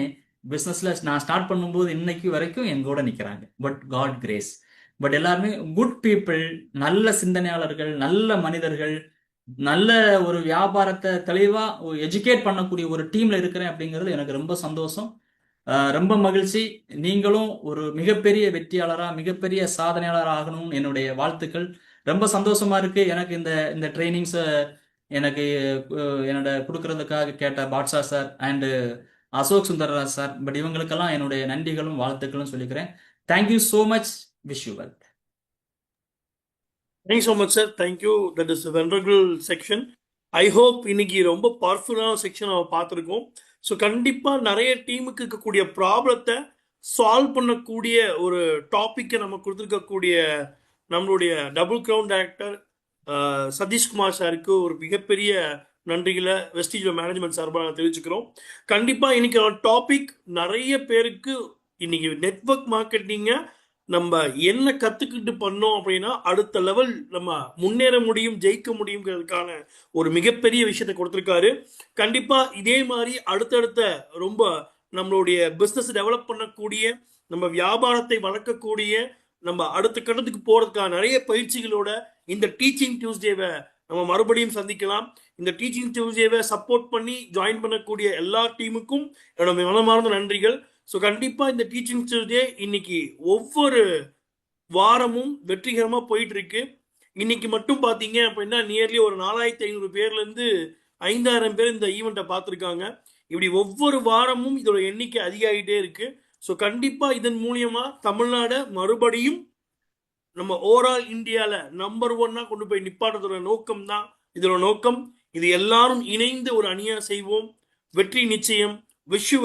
பிசினஸ்ல நான் ஸ்டார்ட் பண்ணும்போது இன்னைக்கு வரைக்கும் எங்கூட நிக்கிறாங்க. But God grace. பட் எல்லாருமே குட் பீப்புள், நல்ல சிந்தனையாளர்கள், நல்ல மனிதர்கள், நல்ல ஒரு வியாபாரத்தை தெளிவா எஜுகேட் பண்ணக்கூடிய ஒரு டீம்ல இருக்கிறேன் அப்படிங்கிறது எனக்கு ரொம்ப சந்தோஷம். ரொம்ப மகிழ்ச்சி. நீங்களும் ஒரு மிகப்பெரிய வெற்றியாளரா, மிகப்பெரிய சாதனையாளர் ஆகணும்னு என்னுடைய வாழ்த்துக்கள். ரொம்ப சந்தோஷமா இருக்கு. எனக்கு இந்த இந்த ட்ரைனிங்ஸ் எனக்கு என்னோட கொடுக்கறதுக்காக கேட்ட Badsha sir and Ashok Sundararaj sir, but இவங்களுக்கெல்லாம் என்னுடைய நன்றிகளும் வாழ்த்துக்களும் சொல்லிக்கிறேன். Thank you so much. Wish you well. Thanks so much sir. Thank you. That is wonderful section. I hope இன்னைக்கு ரொம்ப பவர்ஃபுல்லான செக்ஷன் நம்ம பார்த்துருக்கோம். ஸோ கண்டிப்பாக நிறைய டீமுக்கு இருக்கக்கூடிய ப்ராப்ளத்தை சால்வ் பண்ணக்கூடிய ஒரு டாப்பிக்கை நம்ம கொடுத்துருக்கக்கூடிய நம்மளுடைய டபுள் கிரவுன் டைரக்டர் சதீஷ்குமார் சாருக்கு ஒரு மிகப்பெரிய நன்றிகளை வெஸ்டீஜ் மேனேஜ்மெண்ட் சார்பாக நான் தெரிவிச்சுக்கிறோம். கண்டிப்பாக இன்னைக்கு டாபிக் நிறைய பேருக்கு இன்னைக்கு நெட்வொர்க் மார்க்கெட்டிங்கை நம்ம என்ன கத்துக்கிட்டு பண்ணோம் அப்படின்னா அடுத்த லெவல் நம்ம முன்னேற முடியும், ஜெயிக்க முடியுங்கிறதுக்கான ஒரு மிகப்பெரிய விஷயத்தை கொடுத்துருக்காரு. கண்டிப்பா இதே மாதிரி அடுத்தடுத்த ரொம்ப நம்மளுடைய பிஸ்னஸ் டெவலப் பண்ணக்கூடிய, நம்ம வியாபாரத்தை வளர்க்கக்கூடிய, நம்ம அடுத்த கட்டத்துக்கு போறதுக்கான நிறைய பயிற்சிகளோட இந்த டீச்சிங் டியூஸ்டேவை நம்ம மறுபடியும் சந்திக்கலாம். இந்த டீச்சிங் டியூஸ்டேவை சப்போர்ட் பண்ணி ஜாயின் பண்ணக்கூடிய எல்லா டீமுக்கும் என்னோட மனமார்ந்த நன்றிகள். ஸோ கண்டிப்பாக இந்த டீச்சிங் டியூஸ்டே இன்னைக்கு ஒவ்வொரு வாரமும் வெற்றிகரமாக போயிட்டு இருக்கு. இன்னைக்கு மட்டும் பார்த்தீங்க அப்படின்னா நியர்லி ஒரு 4500 பேர்லேருந்து 5000 பேர் இந்த ஈவெண்ட்டை பார்த்துருக்காங்க. இப்படி ஒவ்வொரு வாரமும் இதோட எண்ணிக்கை அதிகாகிட்டே இருக்கு. ஸோ கண்டிப்பாக இதன் மூலியமா தமிழ்நாடை மறுபடியும் நம்ம ஓவரால் இந்தியாவில் நம்பர் 1 கொண்டு போய் நிப்பாட்டுறதோட நோக்கம் தான் இதோட நோக்கம். இது எல்லாரும் இணைந்து ஒரு அணியா செய்வோம். வெற்றி நிச்சயம். Wish you